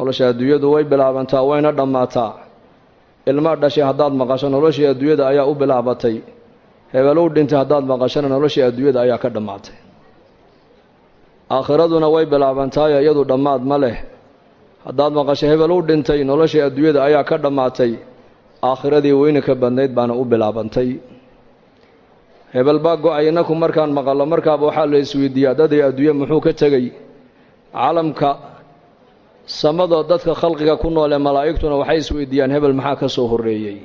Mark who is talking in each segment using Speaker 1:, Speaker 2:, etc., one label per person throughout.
Speaker 1: nolosha adduunyadu way bilaabantaa wayna dhammaataa ilma dhashay haddaad maqasho noloshii adduunyada ayaa u bilaabatay hebel uu dhintay haddaad maqashana noloshii adduunyada ayaa ka dhammaatay aakhiraduna way bilaabantaa iyadu dhammaad ma leh haddaad maqasho hebel uu dhintay noloshii adduunyada ayaa ka dhammaatay aakhiradii weyna ka badnayd baana u bilaabantay hebel baa go-ay inaku markaan maqallo markaaba waxaa la isweydiiyaa dadii adduunye muxuu ka tegey caalamka samadoo dadka khalqiga ku noole malaa'igtuna waxay isweydiiyaan hebel maxaa ka soo horreeyey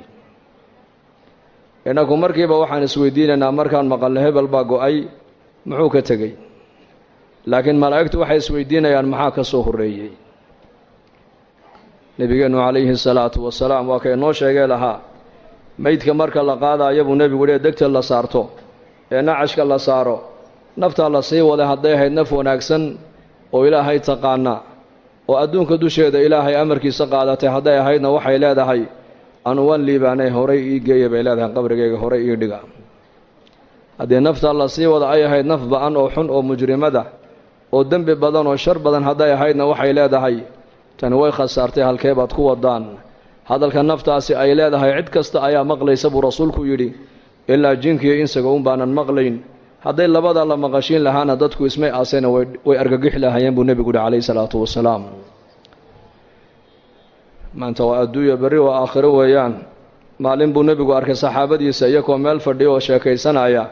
Speaker 1: inaku markiiba waxaan isweydiinaynaa markaan maqalno hebel baa go-ay muxuu ka tegey laakiin malaa'igtu waxay isweydiinayaan maxaa ka soo horreeyey nebigeennu calayhi salaatu wasalaam waa kay noo sheegee lahaa meydka marka la qaadaayo buu nebigu yidhi degta la saarto ee nacashka la saaro naftaa la sii waday hadday ahayd naf wanaagsan oo ilaahay taqaana oo adduunka dusheeda ilaahay amarkiisa qaadatay hadday ahaydna waxay leedahay anu waan liibaanay horay ii geeya bay leedahay qabrigayga horay ii dhiga haddii naftaa la sii wada ay ahayd naf ba-an oo xun oo mujrimada oo dembi badan oo shar badan hadday ahaydna waxay leedahay tani way khasaartay halkee baad ku wadaan hadalka naftaasi ay leedahay cid kasta ayaa maqlaysa buu rasuulku yidhi ilaa jinkiyo insaga un baanan maqlayn hadday labada la maqashiin lahaana dadku ismay aasayna way argagixi lahaayeen buu nebigu yihi calayhi salaatu wasalaam maanta waa adduunya berri waa aakhiro weeyaan maalin buu nebigu arkay saxaabadiisa iyagoo meel fadhiya oo sheekaysanaya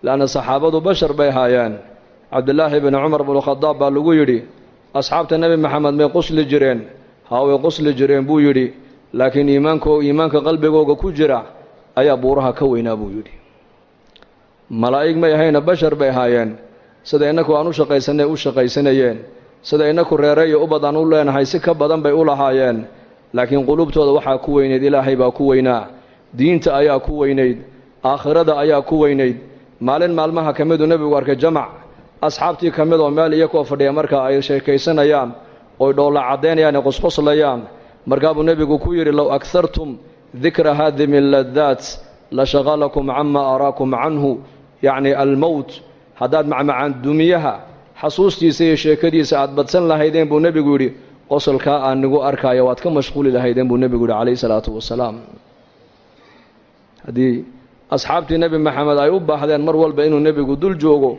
Speaker 1: laanna saxaabadu bashar bay haayeen cabdillaahi bni cumar bnukhadaab baa lagu yidhi asxaabta nebi maxamed may qusli jireen haa way qusli jireen buu yidhi laakiin iimaanka qalbigooga ku jira ayaa buuraha ka weynaa buu yidhi malaa'ig may ahayna bashar bay ahaayeen sida innaku aan u shaqaysanay u shaqaysanayeen sida innaku reere iyo ubad aan u leenahay si ka badan bay u lahaayeen laakiin qulubtooda waxaa ku weynayd ilaahay baa ku weynaa diinta ayaa ku weynayd aakhirada ayaa ku weynayd maalin maalmaha ka miduu nebigu arkay jamac asxaabtii ka mid oo meel iyakoo fadhiya markaa ay sheekaysanayaan oy dhoolla caddaynayaan ee qosqoslayaan markaa buu nebigu ku yidhi low aghartum dikra haadimi ladaat la shaqalakum cama araakum canhu yacni almowt haddaad macmacaan dumiyaha xasuustiisa iyo sheekadiisa aad badsan lahaydeen buu nebigu yidhi qosolkaa aan nigu arkaayo waad ka mashquuli lahaydeen buu nebigu yidhi calayhi salaatu wasalaam haddii asxaabtii nebi maxamed ay u baahdeen mar walba inuu nebigu dul joogo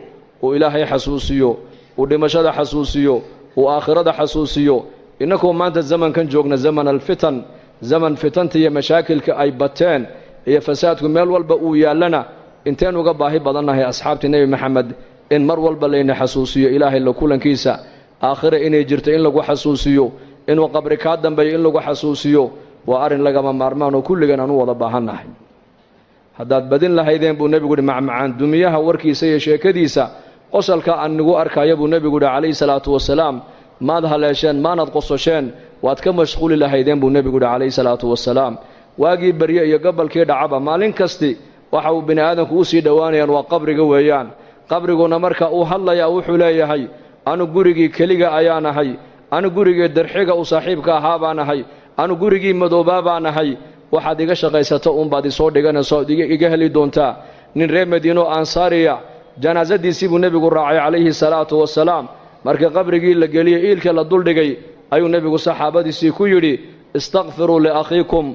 Speaker 1: uu ilaahay xasuusiyo uu dhimashada xasuusiyo uu aakhirada xasuusiyo innakoo maanta zamankan joogna zaman alfitan zaman fitanta iyo mashaakilka ay bateen iyo fasaadku meel walba uu yaallana inteen uga baahi badannahay asxaabtii nebi maxamed in mar walba layna xasuusiyo ilaahay la kulankiisa aakhire inay jirto in lagu xasuusiyo inuu qabri kaa dambeeyo in lagu xasuusiyo waa arrin lagama maarmaan oo kulligan aan u wada baahannahay haddaad badin lahaydeen buu nebigu yidhi macmacaan dumiyaha warkiisa iyo sheekadiisa qosalka aan nigu arkaayo buu nebigu yidhi calayhi salaatu wasalaam maad haleesheen maanad qososheen waad ka mashquuli lahaydeen buu nebigu yidhi calayhi salaatu wasalaam waagii barye iyo gobolkii dhacaba maalin kasti waxa uu bini aadamku u sii dhowaanayaan waa qabriga weeyaan qabriguna marka uu hadlayaa wuxuu leeyahay anu gurigii keliga ayaan ahay anu gurigii darxiga u saaxiibka ahaa baan ahay anu gurigii madoobaa baan ahay waxaad iga shaqaysato uunbaad isoo dhiganayso ood iga heli doontaa nin reer madiino ansaariya janaasadiisii buu nebigu raacay calayhi salaatu wasalaam markii qabrigii la geliyey iilka la duldhigay ayuu nebigu saxaabadiisii ku yidhi istakfiruu liakhiikum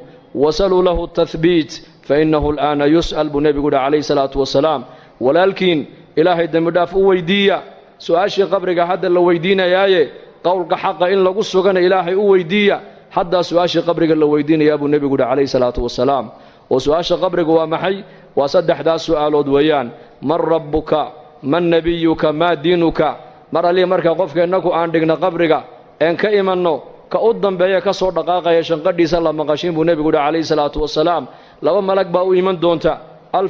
Speaker 1: wasaluu lahu tahbiit fainnahu al'aana yus'al buu nebigu yidhi calayhi salaatu wasalaam walaalkiin ilaahay dembidhaaf u weydiiya su-aashii qabriga hadda la weydiinayaaye qowlka xaqa in lagu sugana ilaahay u weydiiya haddaa su-aashii qabriga la weydiinayaa buu nebigu yidhi calayhi salaatu wasalaam oo su-aasha qabriga waa maxay waa saddexdaas su'aalood weeyaan man rabbuka man nebiyuka maa diinuka mar allii markaa qofka innaku aan dhigna qabriga een ka imanno ka u dambeeya ka soo dhaqaaqaya shanqadhiisa la maqashiin buu nebigu yidhi calayhi salaatu wasalaam laba malag baa u iman doonta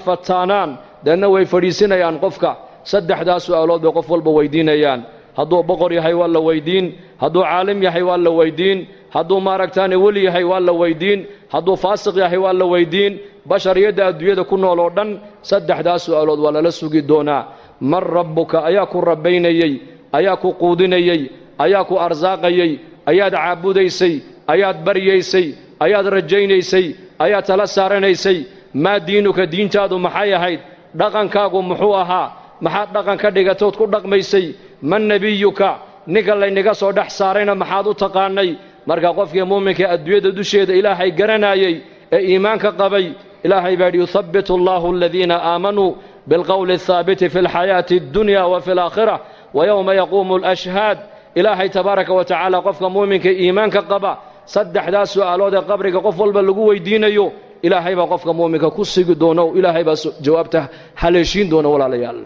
Speaker 1: alfataanaan deedna way fadhiisinayaan qofka saddexdaas su'aalood bay qof walba weydiinayaan hadduu boqor yahay waa la weydiin hadduu caalim yahay waa la weydiin hadduu maaragtaane weli yahay waa la weydiin hadduu faasiq yahay waa la weydiin bashariyadda adduunyada ku nool oo dhan saddexdaas su'aalood waa lala sugi doonaa man rabbuka ayaa ku rabbaynayey ayaa ku quudinayey ayaa ku arsaaqayey ayaad caabudaysay ayaad baryaysay ayaad rajaynaysay ayaad tala saaranaysay maa diinuka diintaadu maxay ahayd dhaqankaagu muxuu ahaa maxaad dhaqan ka dhigatood ku dhaqmaysay man nebiyuka ninka laynaga soo dhex saarayna maxaad u taqaanay marka qofkii muuminka adduunyada dusheeda ilaahay garanayay ee iimaanka qabay ilaahay baa yuthabbitu Allahu alladhina aamanu bilqawli athabiti fil hayati ad-dunya wa fil aakhirah wa yawma yaqumu al-ashhad ilaahay tabaaraka wa ta'ala qofka muuminka iimaanka qaba saddexdaas su'aalood ee qabriga qof walba lagu weydiinayo ilaahay baa qofka muuminka ku sigi doono ilaahay baa jawaabta haleeshin doono walaalayaal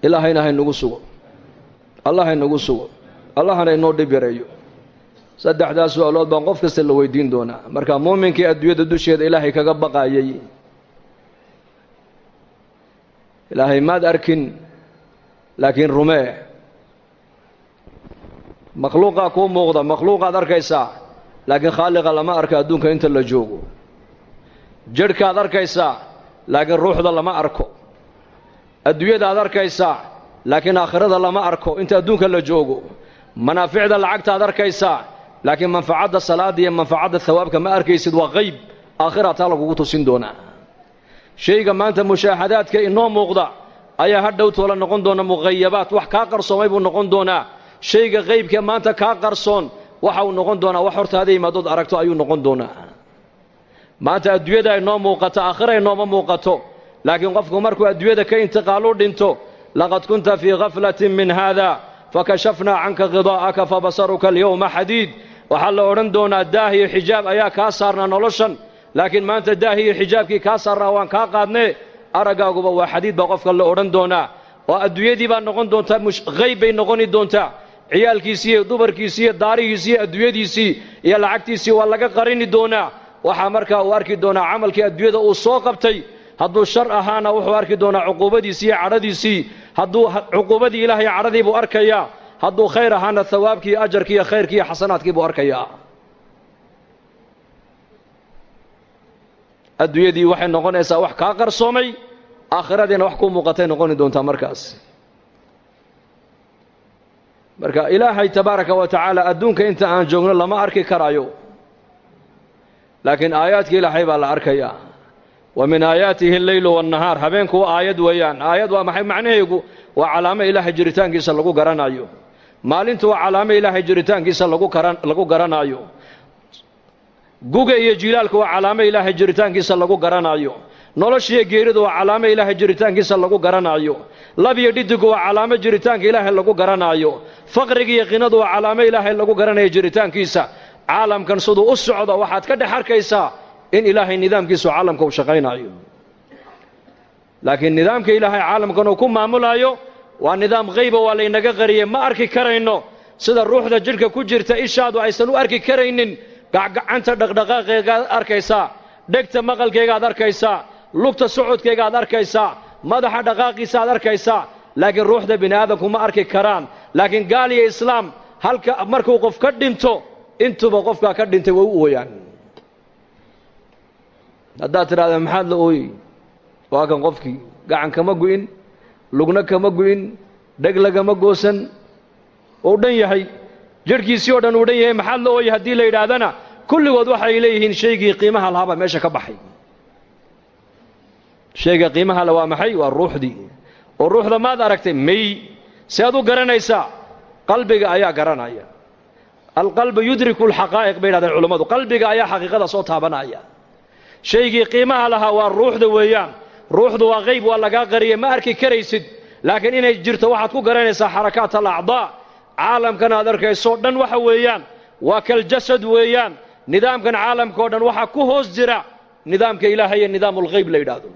Speaker 1: ilaahayna haynagu sugo allah haynagu sugo allahna inoo dhib yareeyo saddexdaas su'aalood baan qof kasta la weydiin doonaa marka muuminkii adduunyada dusheeda ilaahay kaga baqayay ilaahay maad arkin laakiin rumee makhluuqa ku muuqda makhluuqaad arkaysaa laakiin khaaliqa lama arko adduunka inta la joogo jirhkaad arkaysaa laakiin ruuxda lama arko adduunyadaad arkaysaa laakiin aakhirada lama arko inta adduunka la joogo manaaficda lacagtaad arkaysaa laakiin manfacadda salaada iyo manfacadda thawaabka ma arkaysid waa qayb aakhira taa lagugu tusin doonaa shayga maanta mushaahadaadka inoo muuqda ayaa hadhow toola noqon doona muqayabaat wax kaa qarsoomay buu noqon doonaa shayga qaybka maanta kaa qarsoon waxa uu noqon doonaa wax hortaada imaadood aragto ayuu noqon doonaa maanta adduunyada inoo muuqato aakhira inooma muuqato laakiin qofku markuu adduunyada ka intiqaalu dhinto laqad kunta fii ghaflatin min hada fakashafnaa canka ghidaa'aka fabasaruka alyawma xadiid waxaa la odhan doonaa daah iyo xijaab ayaa kaa saarnaa noloshan laakiin maanta daah iyo xijaabkii kaa saarnaa waan kaa qaadnee araggaaguba waa xadiid baa qofka la odhan doonaa oo adduunyadii baa noqon doontaa qayb bay noqoni doontaa ciyaalkiisii iyo dumarkiisii iyo daarihiisii iyo adduunyadiisii iyo lacagtiisii waa laga qarini doonaa waxaa markaa uu arki doonaa camalkii adduunyada uu soo qabtay hadduu shar ahaana wuxuu arki doonaa cuquubadiisii iyo cadhadiisii hadduu cuquubadii ilaahay cadhadii buu arkayaa hadduu khayr ahaana thawaabkii iyo ajarkii iyo khayrkii iyo xasanaadkii buu arkayaa adduunyadii waxay noqonaysaa wax kaa qarsoomay aakhiradiina wax ku muuqatay noqoni doontaa markaas marka ilaahay tabaaraka wa tacaala adduunka inta aan joogno lama arki karayo laakiin aayaadka ilaahay baa la arkayaa wa min aayaatihi alleylu waannahaar habeenku aayad weeyaan aayad waa maxay macnaheegu waa calaamo ilaahay jiritaankiisa lagu garanayo maalintu waa calaamo ilaahay jiritaankiisa lagu garanayo guga iyo jilaalku waa calaamo ilaahay jiritaankiisa lagu garanayo noloshiyo geeridu waa calaamo ilaahay jiritaankiisa lagu garanayo lab iyo dhidigu waa calaamo jiritaanka ilaahay lagu garanayo faqriga iyo qinadu waa calaamo ilaahay lagu garanayo jiritaankiisa caalamkan siduu u socdo waxaad ka dhex arkaysaa in ilaahay nidaamkiisu caalamka uu shaqaynayo laakiin nidaamka ilaahay caalamkan uu ku maamulayo waa nidaam qayba waa laynaga qariyey ma arki karayno sida ruuxda jidhka ku jirta ishaadu aysan u arki karaynin gacanta dhaqdhaqaaqeegaad arkaysaa dhegta maqalkeegaad arkaysaa lugta socodkeegaad arkaysaa madaxa dhaqaaqiisa aad arkaysaa laakiin ruuxda bini aadamku ma arki karaan laakiin gaal iyo islaam halka markuu qof ka dhinto intuba qofkaa ka dhintay way u ooyaan haddaad tidhahda maxaad la ooyey waa kan qofkii gacan kama gu'in lugna kama gu'in dheg lagama goosan uu dhan yahay jidhkiisii oo dhan uu dhan yahay maxaad la ooyey haddii la yidhaahdana kulligood waxay leeyihiin shaygii qiimaha lahaabaa meesha ka baxay shayga qiimaha le waa maxay waa ruuxdii oo ruuxda maad aragtay may si aad u garanaysaa qalbiga ayaa garanaya alqalbu yudriku alxaqaa'iq bay yidhahdeen culammadu qalbiga ayaa xaqiiqada soo taabanaya shaygii qiimaha lahaa waa ruuxda weeyaan ruuxdu waa qayb waa lagaa qariyey ma arki karaysid laakiin inay jirto waxaad ku garanaysaa xarakaat alacdaa caalamkan aad arkayso dhan waxa weeyaan waa kaljasad weeyaan nidaamkan caalamka oo dhan waxaa ku hoos jira nidaamka ilaahay iyo nidaamulghayb la yidhaahdo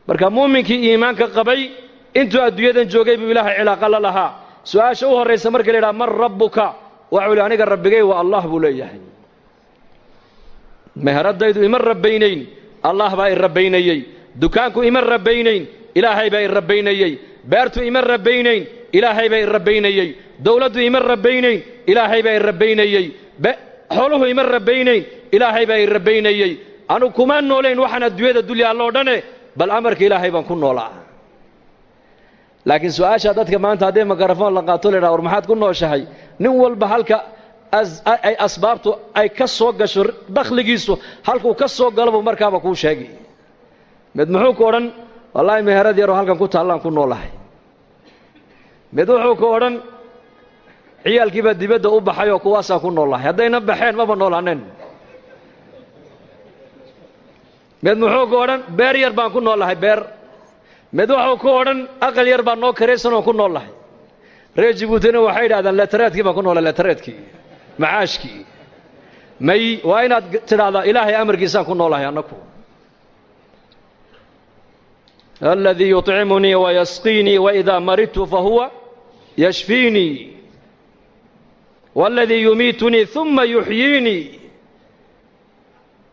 Speaker 1: marka muuminkii iimaanka qabay intuu adduunyadan joogay buu ilaahay cilaaqa la lahaa su-aasha u horraysa marka la yidhaha man rabbuka waxuu ihi aniga rabbigay waa allah buu leeyahay meheradaydu ima rabbaynayn allah baa i rabbaynayey dukaanku ima rabbaynayn ilaahay baa i rabbaynayey beertu ima rabbaynayn ilaahay baa i rabbaynayey dawladdu ima rabbaynayn ilaahay baa i rabbaynayey xooluhu ima rabbaynayn ilaahay baa i rabbaynayey anu kuma noolayn waxaan adduunyada dulya alloo dhane bal amarka ilaahay baan ku noolaa laakiin su-aasha dadka maanta haddii mikrafoon la qaato la yidhaha war maxaad ku nooshahay nin walba halka ay asbaabtu ay ka soo gasho dakhligiisu halkuu ka soo galo buu markaaba kuu sheegi mid muxuu ku odhan wallaahi meherad yaroo halkan ku taallaan ku noolahay mid wuxuu ku odhan ciyaalkiiba dibadda u baxay oo kuwaasaa ku noolahay haddayna baxeen maba noolaaneen mid muxuu ku odhan beer yar baan ku noolahay beer mid wuxuu ku odhan aqal yar baan noo karaysan oo ku noolahay reer Jabuutina waxay yidhahdaan leetaraadkii baan ku noolay leetaraadkii macaashkii may waa inaad tidhaahdaa ilaahay amarkiisaan ku noolahay annaku الذي يطعمني ويسقيني وإذا مرضت فهو يشفيني والذي يميتني ثم يحييني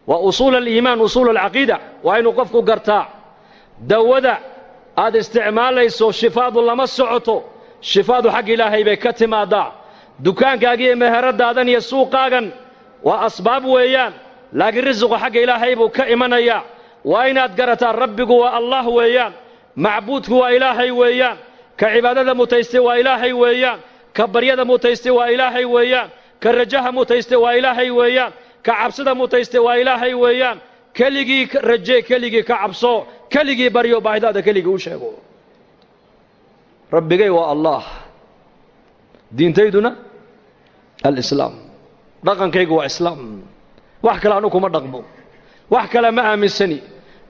Speaker 1: وأصول الإيمان أصول العقيدة وإن قفك قرطاع دودا هذا استعمال ليس شفاء الله ما السعطو شفاء حق إلهي بكتم هذا دكان كاقي مهرد هذا يسوق كاغن وأسباب ويان لكن رزق حق إلهي بكإيمان يا وإن أدقرت ربك والله ويان معبودك وإلهي ويان كعبادة متيستوى إلهي ويان كبريادة متيستوى إلهي ويان كالرجاها متيستوى إلهي ويان كعبسدة متيستوى إلهي ويان كليجي رجي كليجي كعبسو كليجي بريو باهداد كليجي وشيغو ربك والله دين تيدنا الإسلام رقم كيغو إسلام وحكى لعنكم الرقمو wax kale ma aaminsani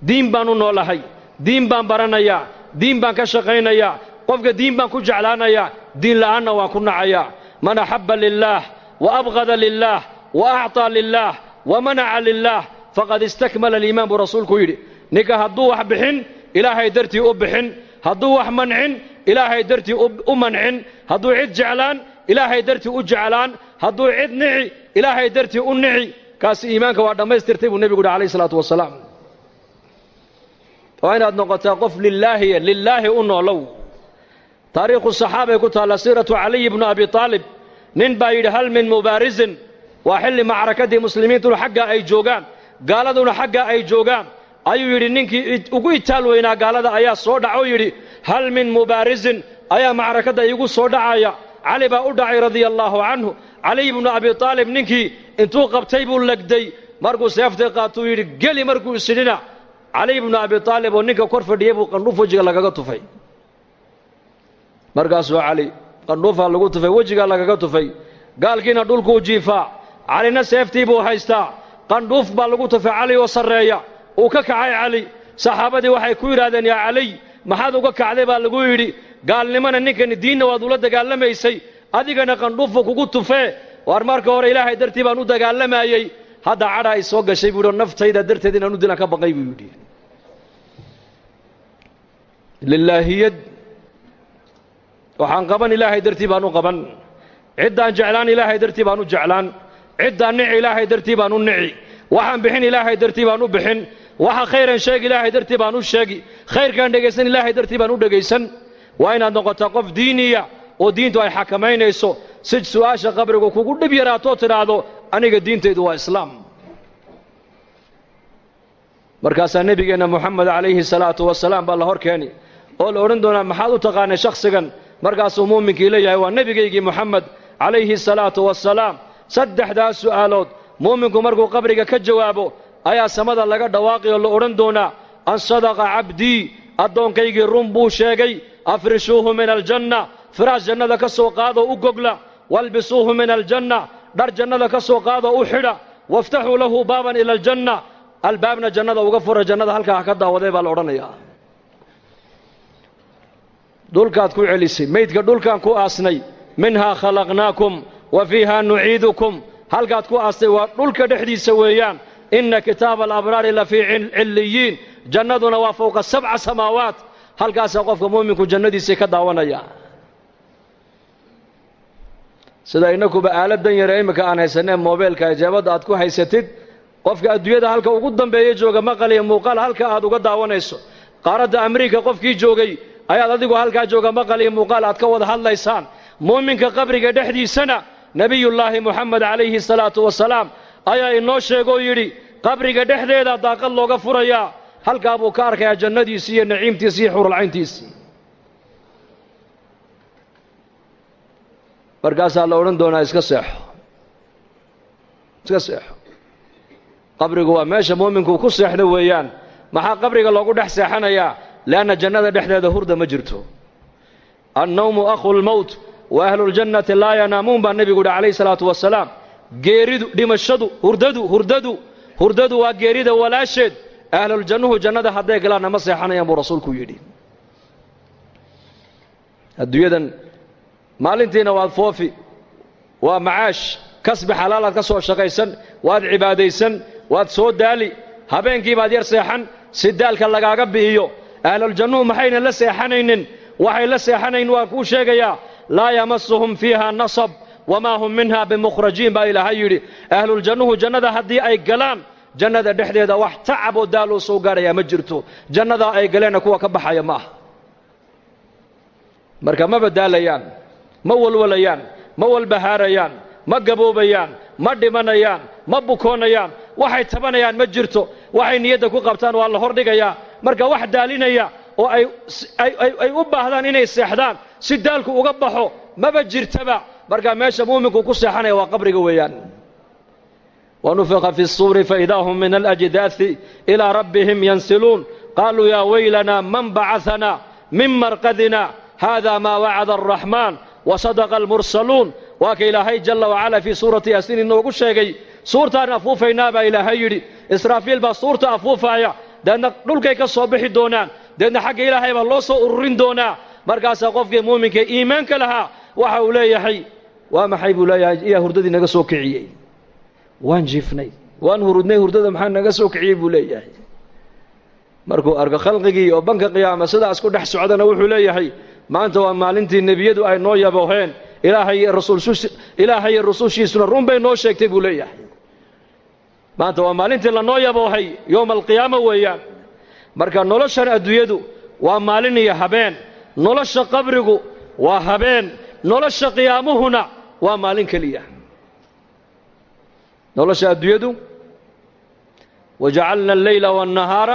Speaker 1: diin baan u noolahay diin baan baranayaa diin baan ka shaqaynayaa qofka diin baan ku jeclaanayaa diin la'aanna waan ku nacayaa man ahabba lillah wa abghada lillah wa a'ta lillah wa mana'a lillah faqad istakmala al-iman bu rasuulku yiri ninka hadduu wax bixin ilaahay dartii u bixin hadduu wax mancin ilaahay dartii u mancin hadduu cid jeclaan ilaahay dartii u jeclaan hadduu cid nici ilaahay dartii u nici kaas iimaanka waa dhamaystirtay buu nabigu alayhi salaatu wasalaam waa inaad noqotaa qof lillaahi u noolow taariikhu saxaabay ku taala siiratu ali ibn abi talib nin baa yidhi hal min mubaarizin waa xilli macrakadii muslimiintu xagga ay joogaan gaaladuna xagga ay joogaan ayuu yidhi ninkii ugu itaal weynaa gaalada ayaa soo dhaco yidhi hal min mubaarizin ayaa macrakada igu soo dhacaya علي با أدعي رضي الله عنه علي بن أبي طالب ننكي انتو قبتيبو لقدي مرقو سيفتي قاتو يري قلي مرقو السنين علي بن أبي طالب وننكا كورف ديبو قنوف وجيغا لغا طفي مرقاسو علي قنوفا لغو طفي وجيغا لغا طفي قال كينا دولكو جيفا علينا سيفتي بو هايستا قنوف با لغو طفي علي وصريا وككعي علي صحابتي وحي كويرادن يا علي maxaad uga kacday baa lagu yidhi gaalnimana ninkan diinna waad ula dagaalamaysay adigana qandhuufa kugu tufee war marka hore ilaahay dartii baan u dagaalamayay hadda cadha ay soo gashay buu naftayda darteed inaan u dilan ka baqay buu yidhi lillaahiyad waxaan qaban ilaahay dartii baan u qaban ciddaan jeclaan ilaahay dartii baan u jeclaan ciddaan nici ilaahay dartii baan u nici waxaan bixin ilaahay dartii baan u bixin waxa khayran sheeg ilaahay dartii baan u sheegi khayrkan dhageysan ilaahay dartii baan u dhageysan waa inaad noqotaa qof diiniya oo diintu ay xakamaynayso si su'aasha qabriga kugu dhib yaraato tiraado aniga diintaydu waa islaam markaasaa nabigeena muxamed calayhi salaatu wasalaam baa la hor keeni oo la odhan doonaa maxaad u taqaanay shakhsigan markaasuu muuminkii leeyahay waa nabigaygii muxamed calayhi salaatu wasalaam saddexdaas su'aalood muuminku markuu qabriga ka jawaabo ayaa samada laga dhawaaqi oo la odhan doonaa an sadaqa cabdii addoonkaygii run buu sheegay afrishuuhu min aljanna firaash jannada ka soo qaadoo u gogla walbisuuhu min aljanna dhar jannada ka soo qaadoo u xidha waftaxuu lahu baaban ila aljanna albaabna jannada uga fura jannada halkaa ha ka daawaday baa la odhanayaa dhulkaad ku celisay maydka dhulkaan ku aasnay minhaa khalaqnaakum wa fiihaa nuciidukum halkaad ku aastay waa dhulka dhexdiisa weeyaan إن كتاب الأبرار لفي عليين جندنا وفوق 7 سماوات هل قاس قفك مؤمنك جندي سيكدا ونيا سدا إنكم بآلة دنيا رأيمك أنا سنة موبايل كإجابة أتكو حيستيد قفك أدوية هلك وقدم بيجوجا مقالي موقال هلك أدو قد ونيسو قارة أمريكا قفك جوجي أيا أديكو هلك جوجا مقالي موقال أتكو هل ليسان مؤمنك قبرك دحدي سنة نبي الله محمد عليه الصلاة والسلام ayaa inoo sheego yiri qabriga dhexdeeda daaqad looga furaya halka buu ka arkay jannadiisa iyo naciimtiisa iyo xurul cayntiisa markaas la oran doonaa iska seexo qabrigu waa meesha muuminku ku seexdo weeyaan maxaa qabriga loogu dhex seexanayaa laana jannada dhexdeeda hurda ma jirto annawmu akhul maut وأهل الجنة لا ينامون بالنبي قول عليه الصلاة والسلام جيريدو دمشدو هرددو وجيريدو ولا شد أهل الجنة جنة هذا قالنا مسيحنا يا أبو رسولك يدي الدنيا مالنتين وفوفي ومعاش كسب حلال كسو شقيسن واد عباديسن واد سود دالي هبينكي بعد يرسيحن سدالك لغاغا بيهيو أهل الجنة محين لا سيحنين waxay la seexanayn waa ku sheegaya la yamassuhum fiha nasab wama hum minha bimukhrajin ba ilaahay yiri ahlul jannahu jannada hadii ay galaan jannada dhexdeeda wax tacab oo daalo soo gaaraya ma jirto jannada ay galeen kuwa ka baxaya ma marka ma badaalayaan ma walwalayaan ma walbahaarayaan ma gaboobayaan ma dhimanayaan ma bukoonayaan waxay tabanayaan ma jirto waxay niyada ku qabtaan waa la hordhigaya marka wax daalinaya oo ay u baahdaan inay seexdaan si daalku uga baxo maba jirtaba marka meesha muuminku ku seexanaya waa qabriga weeyaan ونفخ في الصور فإذا هم من الأجداث إلى ربهم ينسلون قالوا يا ويلنا من بعثنا من مرقدنا هذا ما وعد الرحمن وصدق المرسلون وكإلهي جل وعلا في سورة ياسين إنه قل شيء سورة أفوفينا با إلهي إسرافيل با سورة أفوفايا دأن نلقى كالصبح دونان دأن حق إلهي بالله سؤرين دونا مركز قفك مؤمنك إيمانك لها وحولي يحي وما حيب لا يا هرددي نقصو كعيي وان جفني وان هردني هردد محان نقصو كعيي بولي markuu arko khalqigii oo banka qiyaama sidaas ku dhex socdana wuxuu leeyahay maanta waa maalintii nabiyadu ay noo yabooheen ilaahay rasuulshiisuna run bay noo sheegtay buu leeyahay maanta waa maalintii la noo yaboohay yawm alqiyaama weeyaan marka noloshan adduunyadu waa maalin iyo habeen nolosha qabrigu waa habeen nolosha qiyaamuhuna waa maalin kaliya nolosha adduunyadu وجعلنا الليل والنهار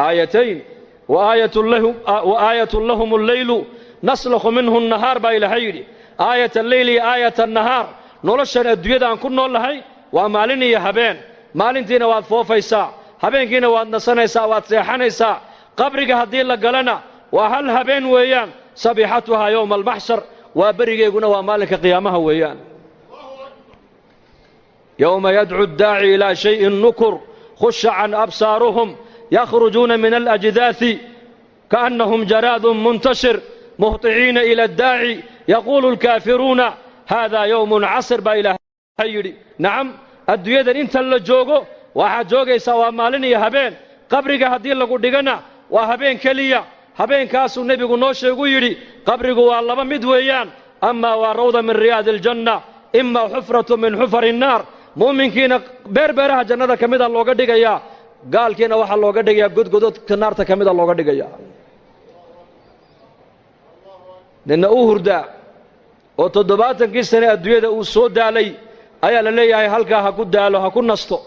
Speaker 1: آيتين وآية لهم الليل نسلخ منه النهار بايلهيري آية الليل آية النهار نولشان الدوية أن كنا لهي وماليني هبين مالينتين واد فوفيسا هبين كينا واد نسانيسا واد سيحانيسا قبرك هدين لقلنا وهل هبين ويان صبيحتها يوم المحشر وبرق يقولنا ومالك قيامها ويان يوم يدعو الداعي إلى شيء نكر خش عن أبصارهم يخرجون من الأجداث كأنهم جراد منتشر مهطعين إلى الداعي يقول الكافرون هذا يوم عسر بإله هيري نعم الدويدن انت اللي جوغو واحد جوغي سوا ماليني هبين قبرك هدين لقو ديغنا وهبين كليا هبين كاسو النبي نوشي يري قبرك والله مدويان أما وروضة من رياض الجنة إما حفرة من حفر النار مؤمنكين بربرها جنة كميدا لوغا ديغيا قال كينا waxa looga dhigaya godgododka naarta kamida looga dhigaya nina uu hurda oo 70 sano adduunyada uu soo daalay ayaa la leeyahay halka ha ku daalo ha ku nasto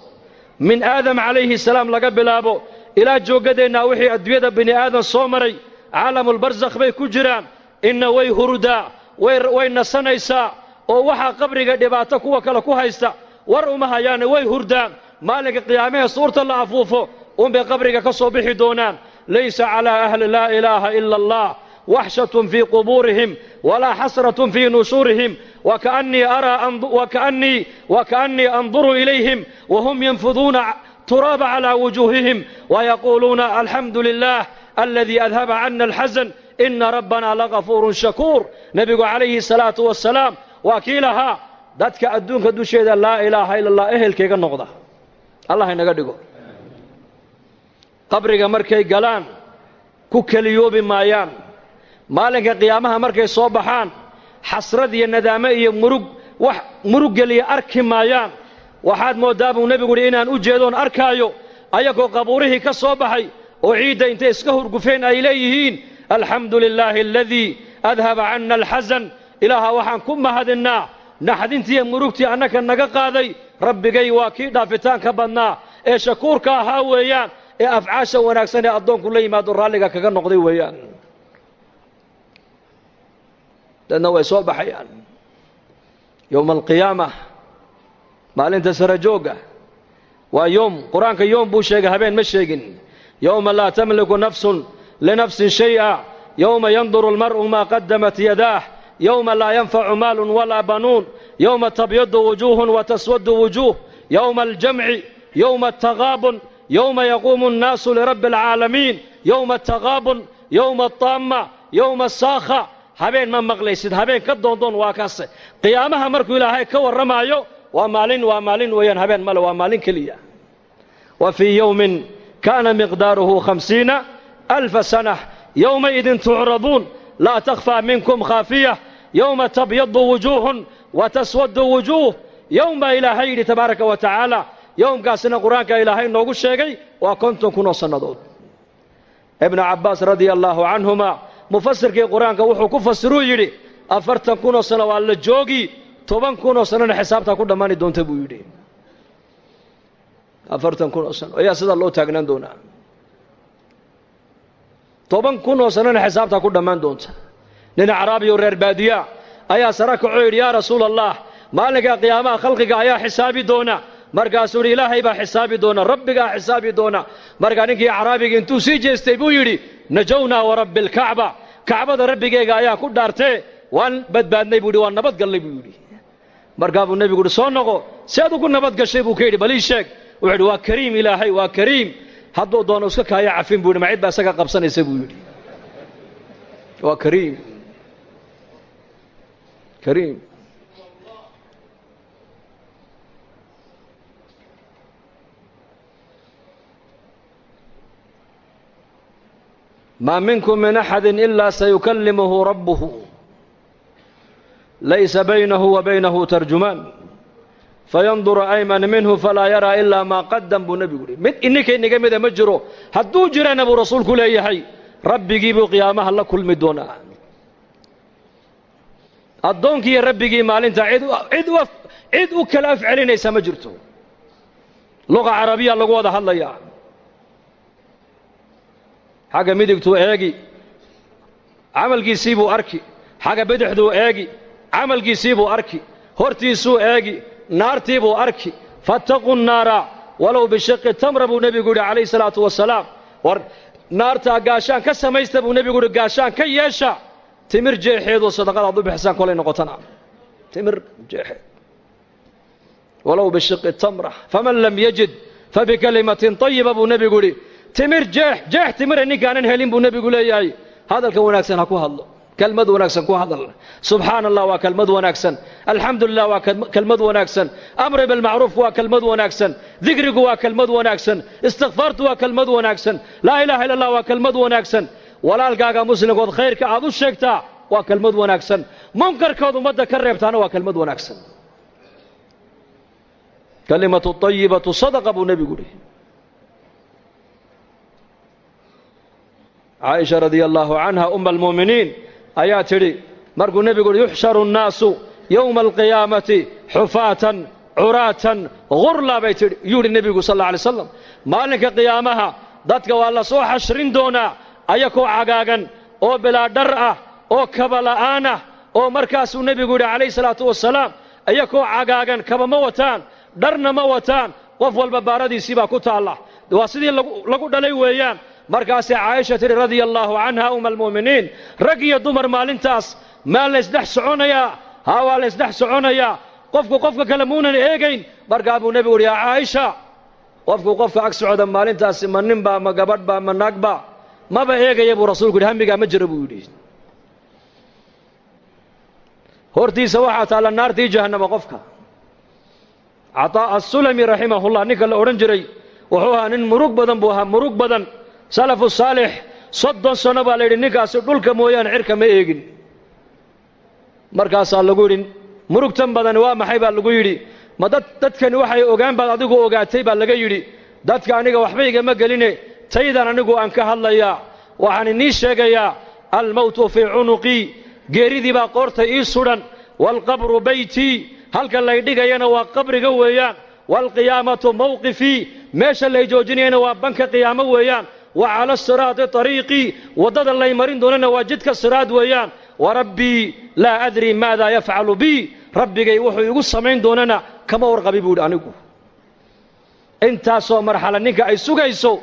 Speaker 1: min aadam alayhi salaam laga bilaabo ila joogadeena wixii adduunyada bini aadam soo maray caalamul barzakh bay ku jiraan inna way hurda way nasanaysa oo waxa qabriga dhibaato kuwa kale ku haysta war uma hayaan way hurdaan مالك قيامه صورة الله أفوفه بقبرك كصبح دونان ليس على أهل لا إله إلا الله وحشة في قبورهم ولا حسرة في نشورهم وكأني أنظر إليهم وهم ينفضون تراب على وجوههم ويقولون الحمد لله الذي أذهب عنا الحزن إن ربنا لغفور شكور نبي عليه الصلاة والسلام وكيلها ذاتك أدونك دوشيدا لا إله إلا الله إهل كيغا النقضة الله inaga dhigo qabriga markay galaan ku kaliyoobi maayaan maalinka qiyaamaha markay soo baxaan xasrad iyo nadaamo iyo murug galiya arki maayaan waxaad moodaa buu nabigu inaan u jeedoon arkaayo ayagoo qabuurihii ka soo baxay oo ciida intay iska hurgufeen ay leeyihiin alxamdulillaahi alladii adhaba canna alxasan ilaaha waxaan ku mahadinaa naxdintii murugtii annaka naga qaaday rabbigay waa kii dhaafitaanka badnaa ee shakuurka ahaa weeyaan ee afcaasha wanaagsan ee addoonku la yimaado raalliga kaga noqday weeyaan dadna way soo baxayaan yowma alqiyaama maalinta sara jooga waa yoom qur-aanka yoom buu sheegay habeen ma sheegin yowma laa tamliku nafsun linafsin shay'a yowma yanduru almar'u maa qaddamat yadaah يوم لا ينفع مال ولا بنون يوم تبيض وجوه وتسود وجوه يوم الجمع يوم التغابن يوم يقوم الناس لرب العالمين يوم التغابن يوم الطامة يوم الساخة habeen ma maqlaysid habeen ka doondoon waa kaas qiyaamaha markuu ilaahay ka waramayo waa maalin weeyaan habeen male waa maalin kaliya wa fi yawmin kana miqdaruhu 50000 sana yawma idin tu'radun la takhfa minkum khafiyah yawma tabyaddu wujuhun wa taswaddu wujuh yawma ilaahay tabaaraka wa ta'ala yawmkaasina quraanka ilaahay noogu sheegay waa 50 sanadood ibn Abbas radiyallahu anhuma mufasirkii quraanka wuxuu ku fasiru yiri 40 sano waa la joogi 10 sano xisaabta ku dhamaani doonta buu yiri 40 sano ayaa sida loo taagnaan doonaa 10 sano xisaabta ku dhamaan doonta nin Arabi oo reer baadiya ayaa saraka yiri ya rasuulallah maalinka qiyaamaha khalqiga ayaa xisaabi doona markaasuu ilaahay baa xisaabi doona rabbiga xisaabi doona markaa ninkii Arabiga intuu sii jeestay buu yiri najawna wa rabbil ka'ba kacbada rabbigeega ayaa ku dhaartay waan badbaadnay buu waan nabad galnay buu yiri markaa buu nabigu soo noqo si aad ugu nabad gashay buu ka yiri bal ii sheeg wuxuu waa kariim ilaahay waa kariim hadduu doono iska kaaya cafin buu ma cid baa isaga qabsanaysa buu yiri waa kariim kariim ما منكم من أحد إلا سيكلمه ربه ليس بينه وبينه ترجمان فينظر أيمن منه فلا يرى إلا ما قدم بنبي إنك ماذا مجرو هدو جران أبو رسول كل أي ربي جيبوا قيامها الله كل مدونا الدونك يا ربي جي مال انت عد وكلا فعلين ليس مجرته لغة عربية لغة هذا الله يا حاجة ميدكتو ايجي عمل جيسيبو اركي حاجة بدحدو ايجي عمل جيسيبو اركي هورتيسو ايجي نارتيبو اركي فاتقوا النار ولو بشق التمر ابو نبي قول عليه الصلاة والسلام نارتا قاشان كسميست ابو نبي قول قاشان كيشا تمر جيحيد وصدقاء عضو بحسان كولين نقطنا تمر جيحيد ولو بشق التمر فمن لم يجد فبكلمة طيبة ابو نبي قولي تمر جيح تمر إني كان هلين بو نبي يقول ياي هذا الكون أكسن هكو هالله كلمة وناكسن كو هذا سبحان الله وكلمة وناكسن الحمد لله وكلمة وناكسن أمر بالمعروف وكلمة وناكسن ذكرك وكلمة وناكسن استغفرت وكلمة وناكسن لا إله إلا الله وكلمة وناكسن ولا القاقا مسلم قد خير كعضو الشيكتا وكلمة وناكسن منكر كودو مدى كريبتانا وكلمة وناكسن كلمة الطيبة صدق أبو نبي قولي عائشة رضي الله عنها أم المؤمنين آياتي مرقو النبي يقول يحشر الناس يوم القيامة حفاة عراة غرلا بيت يقول النبي صلى الله عليه وسلم مالك قيامها ذاتك والله سو حشرين دونا أيكو عقاقا أو بلا درأة أو كبلاءانة أو مركز النبي يقول عليه الصلاة والسلام أيكو عقاقا كبا موتان درنا موتان وفو البباردي سيبا كتا الله واسدي لقو دلي ويان مركز عائشة رضي الله عنها أم المؤمنين رقي دمر مالنتاس ما لسدح سعونيا هوا لسدح سعونيا قفك كلمونا إيجين مركز أبو نبي يا عائشة قفك أكسعود مالنتاس من نمبا ما قبضبا ما نقبا ما بإيجي يا أبو رسول قد هم بقى مجربوا يدي هورتي سواحة على النار تي جهنم قفك عطاء السلمي رحمه الله نيكا الأورنجري وحوها نن مروق بدن بوها مروق بدن سلف الصالح صدن سنة بالي نيكاس دولك مويان عرك ما ايغين markaas lagu yiri murugtan badan waa maxay baa lagu yiri ma dadkan waxay ogaan baa adigu ogaatay baa laga yiri dadka aniga waxba iga ma galine taydan anigu aan ka hadlaya waxaan inii sheegayaa al mawtu fi unuqi geeridii baa qoorta ii suran wal qabru bayti halka la dhigayana waa qabriga weeyaan wal qiyaamatu mawqifi meesha la joojinayna waa banka qiyaamo weeyaan wa ala siraati tariiqi wadada la marin doonana waa jidka siraad weeyaan وربي لا أدري ماذا يفعل بي ربي جاي وحي يقول سمعين دوننا كما ورقبي بود عنكو انت سو مرحلة نيكا اي سوغا يسو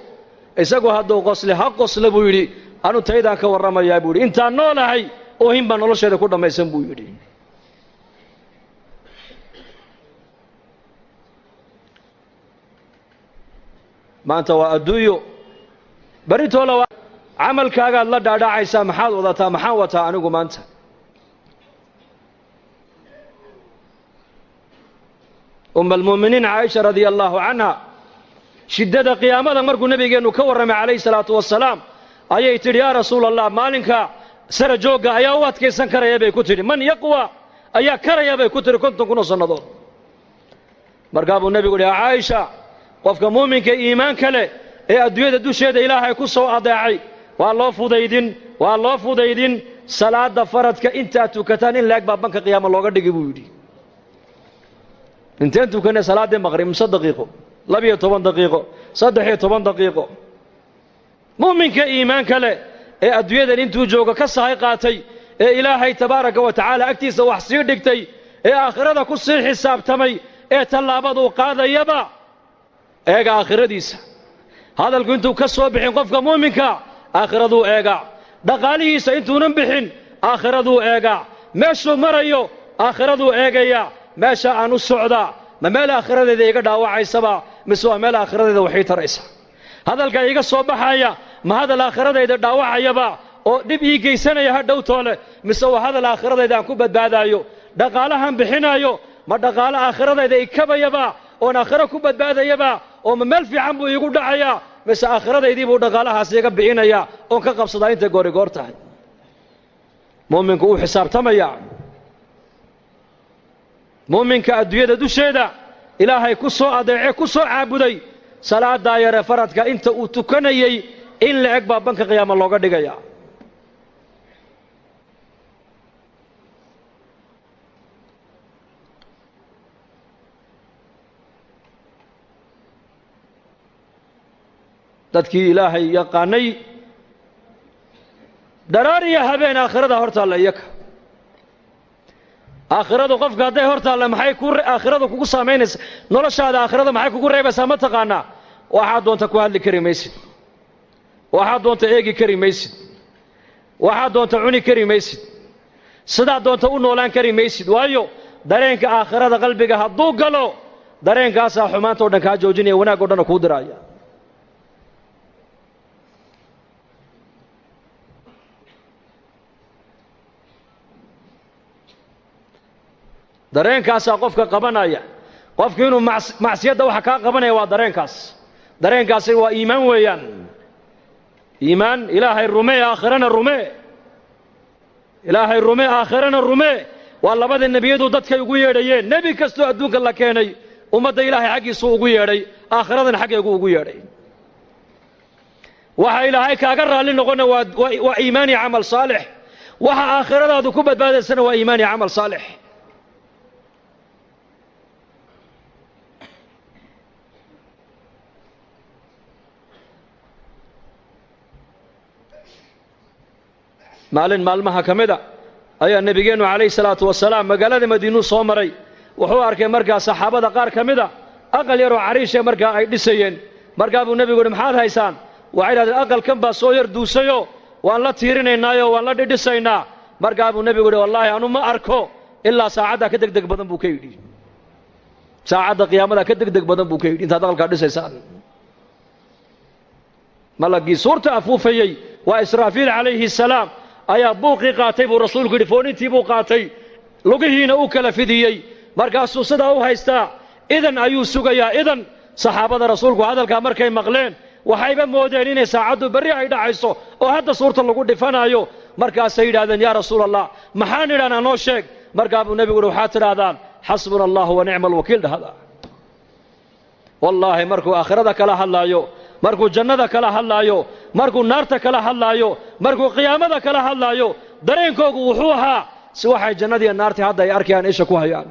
Speaker 1: اساقو هادو قصلي حق قصلي بويري انو تايدا كورما يا بوري انت نولا هاي oohin baa nolosheeda ku dhammaysan buu yidhi. maanta waa adduunyo baritoola waa camalkaagaad la dhaadhacaysaa. maxaad wadataa? maxaan wataa anigu maanta? almu'miniin caaisha radia allaahu canha shiddada qiyaamada markuu nabigeennu ka warramay calayhi salaatu wasalaam ayay tidhi yaa rasuula allah maalinka sara joogga ayaa u adkaysan karaya bay ku tidhi. man yaqwa ayaa karaya bay ku tidhi 50 kun oo sannadood. markaa buu nebigu yidhi caaisha qofka muuminka iimaanka leh ee adduunyada dusheeda ilaahay ku soo adeecay waa loo fudaydin salaada faradka intaad tukataan in laeg baa banka qiyaama looga dhigi buu yidhi. inteen tukanay salaadii maqrib 3 daqiiqo 12 daqiiqo 13 daqiiqo. muuminka iimaanka leh ee adduunyadan intuu joogo ka sahay qaatay ee ilaahay tabaaraka wa tacaala agtiisa wax sii dhigtay ee aakhirada ku sii xisaabtamay ee tallaabaduu qaadayaba eega aakhiradiisa. hadalku intuu ka soo bixin qofka muuminka aakhiradduu eegaa. dhaqaalihiisa intuunan bixin aakhiradduu eegaa. meeshuu marayo aakhiradduu eegayaa. meesha aan u socdaa ma meel aakhiradeeda iga dhaawacaysaba mise waa meel aakhiradeeda waxay taraysa? hadalka iga soo baxaya ma hadal aakhiradeeda dhaawacayaba oo dhib ii geysanaya ha dhowtoole mise waa hadal aakhiradeeda aan ku badbaadaayo? dhaqaalahan bixinaayo ma dhaqaalo aakhiradeeda ikabayaba oon aakhiro ku badbaadayaba oo ma meel fiican buu iigu dhacayaa mise aakhiradaydii buu dhaqaalahaas iga bixinayaa oon ka qabsadaa intay goorigoor tahay? mu'minku wuu xisaabtamaya. muuminka adduunyada dusheeda ilaahay ku soo adeece ku soo caabuday salaadaa yare faradka inta uu tukanayay in la eg baa banka qiyaama looga dhigaya. dadkii ilaahay yaqaanay daraariya habeen aakhirada hortaalla iyaka. aakhiradu qofka hadday hortaalla maxay aakhiradu kugu saamaynaysa? noloshaada aakhirada maxay kugu reebaysaa ma taqaanaa? waxaad doonta ku hadli kari maysid, waxaad doonta eegi kari maysid, waxaad doonta cuni kari maysid, sidaad doonta u noolaan kari maysid. waayo dareenka aakhirada qalbiga hadduu galo dareenkaasaa xumaanta oo dhan kaa joojinaya, wanaag oo dhanna kuu diraaya. dareenkaasaa qofka qabanaya. qofku inuu macsiyadda waxa kaa qabanaya waa dareenkaas. dareenkaasi waa iimaan weeyaan. iimaan ilaahay rumee aakhirana rumee. ilaahay rumee aakhirana rumee waa labada nebiyadu dadkay ugu yeedhayeen. nebi kastoo adduunka la keenay ummadda ilaahay xaggiisuu ugu yeedhay, aakhiradana xaggeegu ugu yeedhay. waxa ilaahay kaaga raalli noqona waa iimaan iyo camal saalix. waxa aakhiradaadu ku badbaadaysana waa iimaan iyo camal saalix. maalin maalmaha ka mida ayaa nebigeennu calayhi salaatu wasalaam magaalada madiinuu soo maray. wuxuu arkay markaa saxaabada qaar ka mida aqal yaroo cariishee markaa ay dhisayeen. markaa buu nebigu yidhi maxaad haysaan? waxay idhahdeen aqalkan baa soo yar duusayo waan la tiirinaynaayoo waan la dhidhisaynaa. markaa buu nebigu yidhi wallaahi anu ma arko ilaa saacaddaa ka degdeg badan buu ka yidhi. saacadda qiyaamadaa ka degdeg badan buu ka yidhi intaad aqalkaa dhisaysaan. malagii suurta afuufayey waa israafiil calayhi salaam ayaa buuqii qaatay buu rasuulku yidhi. foonintii buu qaatay, lugihiina uu kala fidiyey. markaasuu sidaa u haystaa. idan ayuu sugayaa. idan saxaabada rasuulku hadalkaa markay maqleen waxayba moodeen inay saacaddu berri ay dhacayso oo hadda suurta lagu dhifanaayo. markaasay yidhahdeen yaa rasuul allah maxaan idhahnaa noo sheeg? markaa buu nebigu yidhi waxaad tidhaahdaan xasbuna allahu wa nicma alwakiil dhahda. wallaahi markuu aakhirada kala hadlaayo, markuu jannada kala hadlaayo, markuu naarta kala hadlaayo, markuu qiyaamada kala hadlaayo dareenkoogu wuxuu ahaa si waxay jannadiiyo naartii hadda ay arkayaan isha ku hayaan.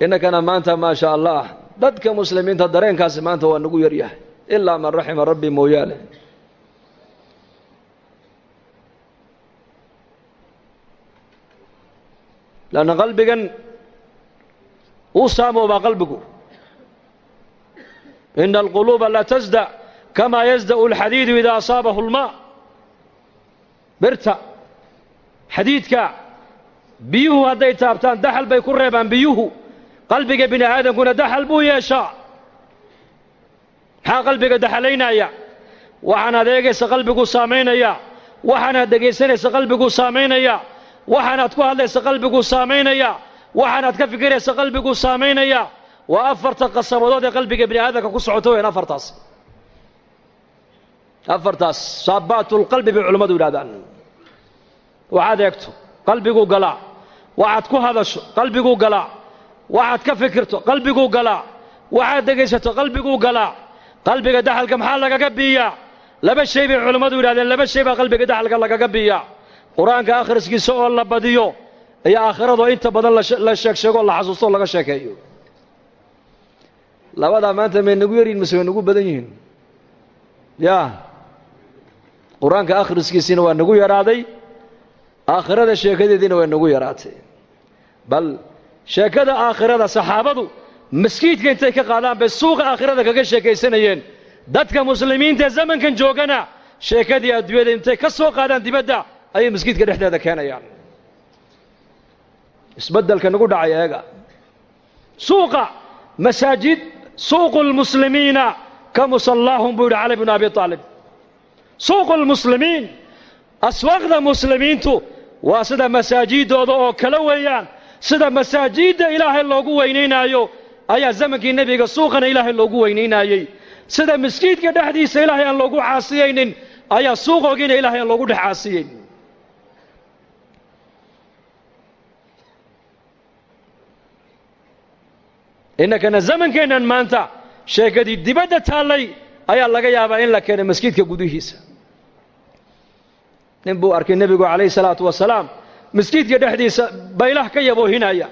Speaker 1: innakana maanta maa sha allah dadka muslimiinta dareenkaasi maanta waa nagu yar yahay ilaa man raxima rabbi mooyaane. lanna qalbigan uu saamoobaa qalbigu. ina alquluuba la tasda kamaa yasda'u alxadiidu idaa asaabahu almaa. برتا حديدك بيوه هدي تابتان دحل بيكون ريبان بيوه قلبك بني آدم كنا دحل بو يشاء ها قلبك دحلين يا وحنا ديجيس قلبك سامين يا وحنا ديجيسنيس قلبك سامين يا وحنا تكون ليس قلبك سامين يا وحنا تكفكر ليس قلبك سامين يا وأفرت قصبضات قلبك بني آدم كسعتوين أفرتاس صابات القلب بعلماء ولادان وعاد يكتب قلبك قلع وعاد هذا قلبك قلع وعاد كفكرته قلبك قلع وعاد دقيسته قلبك قلع قلبك دحل كم حالك قبيا لبس شيء بعلماء ولادان لبس شيء بقلبك دحل لك قبيا قرآنك آخر سكي سؤال الله بديو يا آخرته أنت بدل لا شك شك الله حسوسه لك شك أيوه لا وضع ما أنت من نقولين مسوي نقول بدينين يا قرآنك آخر سكي سين ونقول يا رادي آخر هذا الشيء كذي دين ونقول يا راتي بل شيء كذا آخر هذا صحابته مسكيت كنت كقادم بالسوق آخر هذا كذا شيء كيسنين دتك مسلمين تزمن كن جوجنا شيء كذي أدوية أنت كسوق قادم تبدأ أي مسكيت كده هذا كان يعني اسبدل كنقول دعاية سوق مساجد سوق المسلمين كمصلاهم بود علي بن أبي طالب سوق المسلمين أسواق المسلمين تو وسد مساجد أو كلويان سد مساجد إله الله جوينين أيو أي زمن النبي سوقنا إله الله جوينين أي سد مسجد كده حديث إله الله جو عاصيين أي سوق جين إله الله جو عاصيين إنك أنا زمن كنا ما أنت شيء كذي دبادة تالي أي الله جاي أبا إن لك كنا مسجد كجودهيس نبو أركن النبي عليه الصلاة والسلام مسجد كده حديث بيله كي يبو هنا يا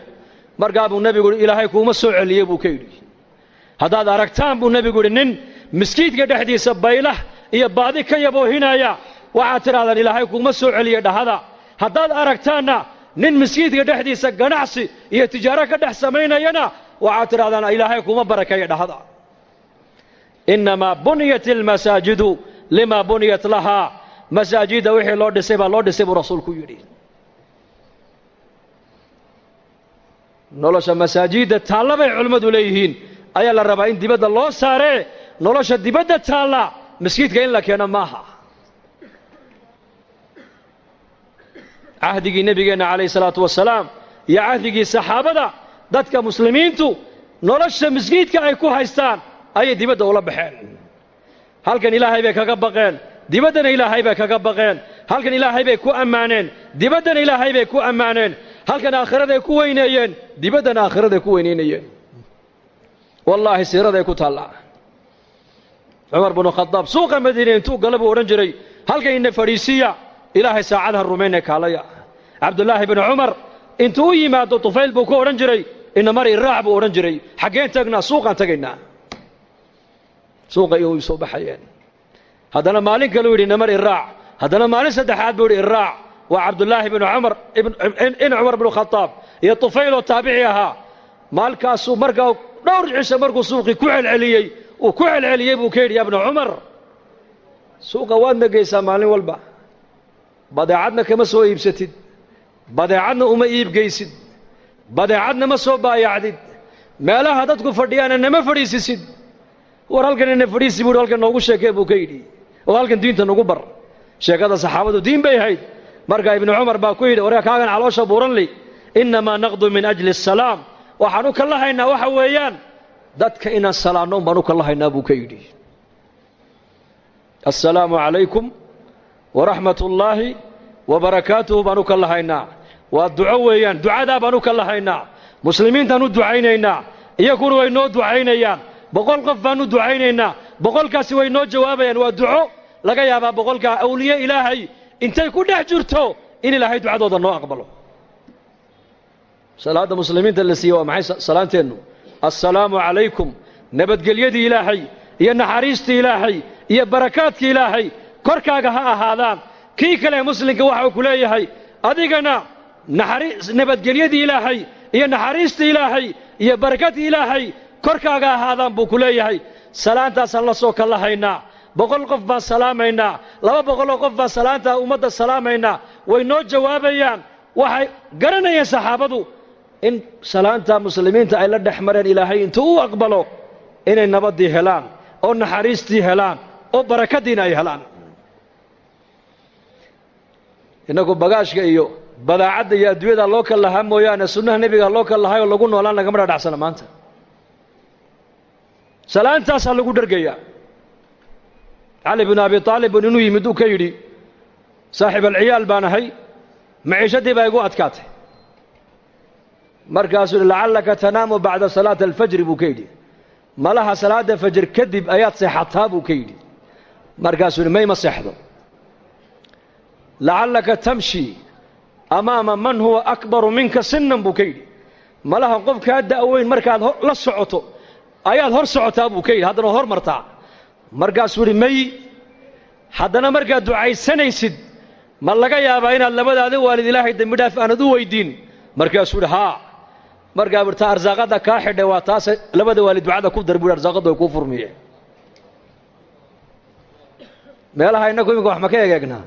Speaker 1: مرقابو النبي يقول إلهي كوم السوء اللي يبو كيدي هذا أركتان بو النبي يقول إن مسجد كده حديث بيله يبادي كي يبو هنا يا وعتر هذا إلهي كوم السوء اللي يده هذا أركتانا نن مسجد كده حديث جناعسي يتجارة كده سمينا ينا وعتر هذا إلهي كوم بركة يده هذا إنما بنيت المساجد لما بنيت لها مساجد وحي لورد سيبا رسول كيري نولش مساجد تالبا علماء ليهين أي الربعين دبد الله ساري نولش دبد تالا مسجد كاين لك أنا ماها عهدي نبينا عليه الصلاة والسلام يا عهدي صحابة دتك مسلمين تو نولش مسجد كايكو هايستان أي دبد ولا بحال هل كان إلهي بك كبقين دبدنا إلهي بك كبقين هل كان إلهي بك كو أمانين دبدنا إلهي بك كو أمانين هل كان آخرة كو وينين دبدنا آخرة كو وينين والله سيرة كو تطلع عمر بن الخطاب سوق مدينة تو قلبوا أورنجري هل كان إن فريسية إلهي ساعدها الرومانيك عليا عبد الله بن عمر انتو يما طفيل بوكو أورنجري إن مري الرعب أورنجري حقين تقنا سوقا تقنا سوق يوسف بحيان هذا مالك قالوا لي نمر الراع هذا مالك سدحات بوري الراع وعبد الله بن عمر ابن عمر بن الخطاب يا طفيل وتابعيها مالك سو مرقوا دور عيسى مرقوا سوقي كعل عليي وكعل عليي بوكير يا ابن عمر سوق وادنا قيسا مالي والبا بدعتنا كما سو يبستد بدعتنا وما يب قيسد بدعتنا ما سو بايعدد ما لا هدتكم فرديانا انما فريسيد ورالكن إن فريسي ورالكن نوجو شيء بوكيدي ورالكن دين تنوجبر شيء هذا صحابة دين بيهيد مرجع ابن عمر باكويد ورا كان على وش بورنلي إنما نقض من أجل السلام وحنوك الله إن وحويان دتك إن السلام نوم بنوك الله إن بوكيدي السلام عليكم ورحمة الله وبركاته بنوك الله إن والدعاء ويان دعاء بنوك الله إن مسلمين تنو دعينا يكونوا إنه دعينا بقول قفانو دعينا بقول كاسي وينو جوابين ودعو لقى يا بقول كأولياء إلهي انت يكون جرتو إن إلهي دعاء ضد النوع أقبله صلاة المسلمين تلسي ومعي صلاتين السلام عليكم نبت قل يدي إلهي يا نحريستي إلهي يا بركاتك إلهي كركاها هذا كي كلا مسلم كواحد كليهي أديقنا نبت قل يدي إلهي يا نحريستي إلهي يا بركات إلهي كركاها هذا بكليهي سلامتا صلى الله عليه
Speaker 2: boqol qof baan salaamaynaa 200 qof baan salaanta ummadda salaamaynaa way noo jawaabayaan waxay garanayeen saxaabadu in salaanta muslimiinta ay la dhaxmareen ilaahay intuu u aqbalo inay nabadii helaan oo naxariistii helaan oo barakadiina ay helaan inagu bagaashka iyo badaacadda iyo adduunyada loo kala lahaa mooyaane sunnaha nebiga loo kala lahaay oo lagu noolaan lagama dhacsana maanta salaantaasaa lagu dhargayaa cali bin abi aalib inuu yimid uu ka yidhi saaxib alciyaal baan ahay maciishadii baa igu adkaatay markaasuu lacallaka tanaamu bacda salaati alfajri buu ka yidhi malaha salaada fajr kadib ayaad seexataa buu ka yidhi markaasuu yidhi mayma seexdo lacallaka tamshi amaama man huwa akbaru minka sinnan buu ka yidhi malaha qofkaa da'weyn markaad la socoto ayaad hor socotaa buu ka yidhi haddana hor martaa markaasuu yidhi may haddana markaad ducaysanaysid ma laga yaabaa inaad labadaada waalid ilaahay dembi dhaaf aanad u weydiin markaasuu yidhi haa markaa birta arsaaqada kaa xidhay waa taas labada waalid ducada ku dar buu arsaaqadu ay ku furmiyeen meelaha inagu imika wax ma ka egeegnaa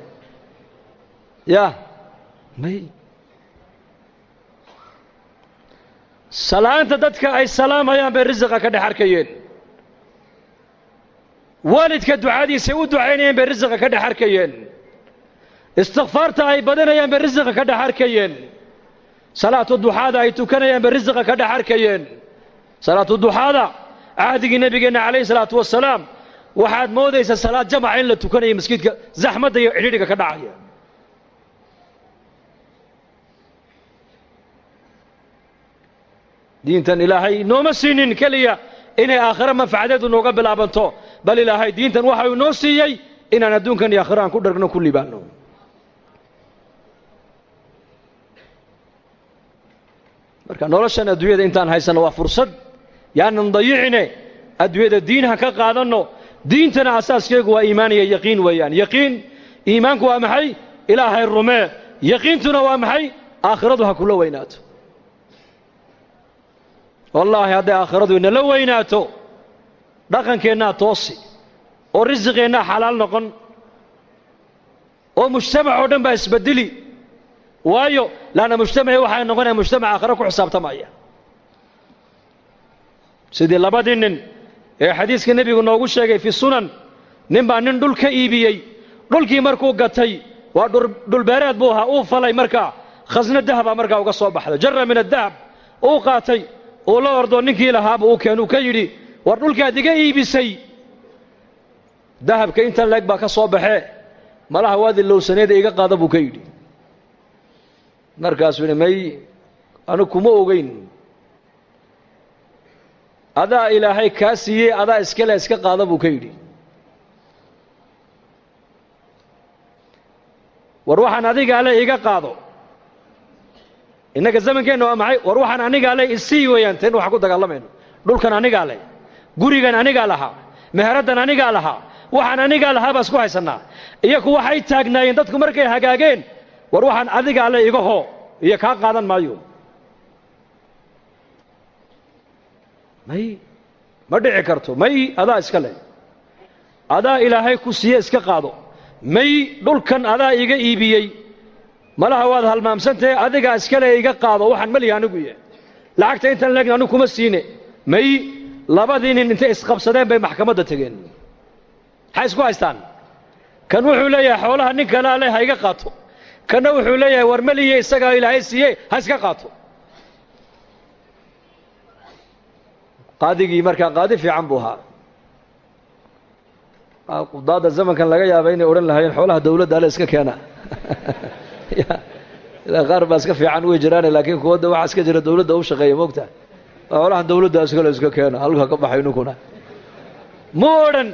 Speaker 2: ya may salaanta dadka ay salaamayaan bay risiqa ka dhex arkayeen waalidka ducadiisa u ducaynayeen bay risiqa ka dhex arkayeen istikfaarta ay badanayaan bay risiqa ka dhex arkayeen salaatu duxaada ay tukanayaan bay risiqa ka dhex arkayeen salaatu duxaada cahdigii nabigeena calayhi salaatu wasalaam waxaad moodaysaa salaad jamaca in la tukanayo masjidka zaxmadda iyo cidhiidhiga ka dhacaya diintan ilaahay nooma siinin keliya inay aakhiro manfacadeedu nooga bilaabanto bal ilaahay diintan waxa uu noo siiyey inaan adduunkan iyo aakhiro aan ku dhargno ku libaano marka noloshan adduunyada intaan haysano waa fursad yaanan dayicine adduunyada diinha ka qaadanno diintana asaaskeegu waa iimaan iyo yaqiin weeyaan yaqiin iimaanku waa maxay ilaahay rumee yaqiintuna waa maxay aakhiradu ha kula weynaato wallaahi hadday aakhiradu inala weynaato dhaqankeennaa toosi oo risiqeennaa xalaal noqon oo mujtamac oo dhan baa isbedeli waayo laanna mujtamaci waxay noqonaya mujtamac aakhiro ku xisaabtamaya sidii labadii nin ee xadiiska nebigu noogu sheegay fi sunan nin baa nin dhul ka iibiyey dhulkii markuu gatay waa dhulbeereed buu ahaa uu falay markaa khasna dahaba markaa uga soo baxday jarra min adahab uu qaatay uu la ordo ninkii lahaaba uu keenuu ka yidhi war dhulkaad iga iibisay dahabka intan leeg baa ka soo baxee malaha waadi lowsaneeda iga qaada buu ka yidhi markaasuu yidhi may anu kuma ogeyn adaa ilaahay kaa siiyey adaa iskale iska qaada buu ka yidhi war waxaan adigaa le iga qaado innaga zamankeenna waa maxay war waxaan anigaa le isii weeyaan teen waxaan ku dagaalamayno dhulkan anigaa le gurigan anigaa lahaa meheraddan anigaa lahaa waxaan anigaa lahaa baa isku haysannaa iyaku waxay taagnaayeen dadku markay hagaageen war waxaan adigaa le iga hoo iyo kaa qaadan maayo may ma dhici karto may adaa iska le adaa ilaahay ku siiye iska qaado may dhulkan adaa iga iibiyey malaha waad halmaamsantahe adigaa iskale iga qaado waxaan malihi anigu ye lacagta intan leegna anigu kuma siine may labadii nin intay isqabsadeen bay maxkamadda tegeen maxay isku haystaan kan wuxuu leeyahay xoolaha nin kalaa le ha iga qaato kanna wuxuu leeyahay war malihiye isagaa ilaahay siiye ha iska qaato qaadigii markaa qaadi fiican buu ahaa qudaadda zamankan laga yaaba inay odhan lahaayeen xoolaha dawladda ale iska keena ilaa qaar baa iska fiican way jiraane laakiin kuwadda waxaa iska jira dawladda u shaqeeya moogta xoolahan dawladda iskale iska keena halka ka baxay ninkuna ma odhan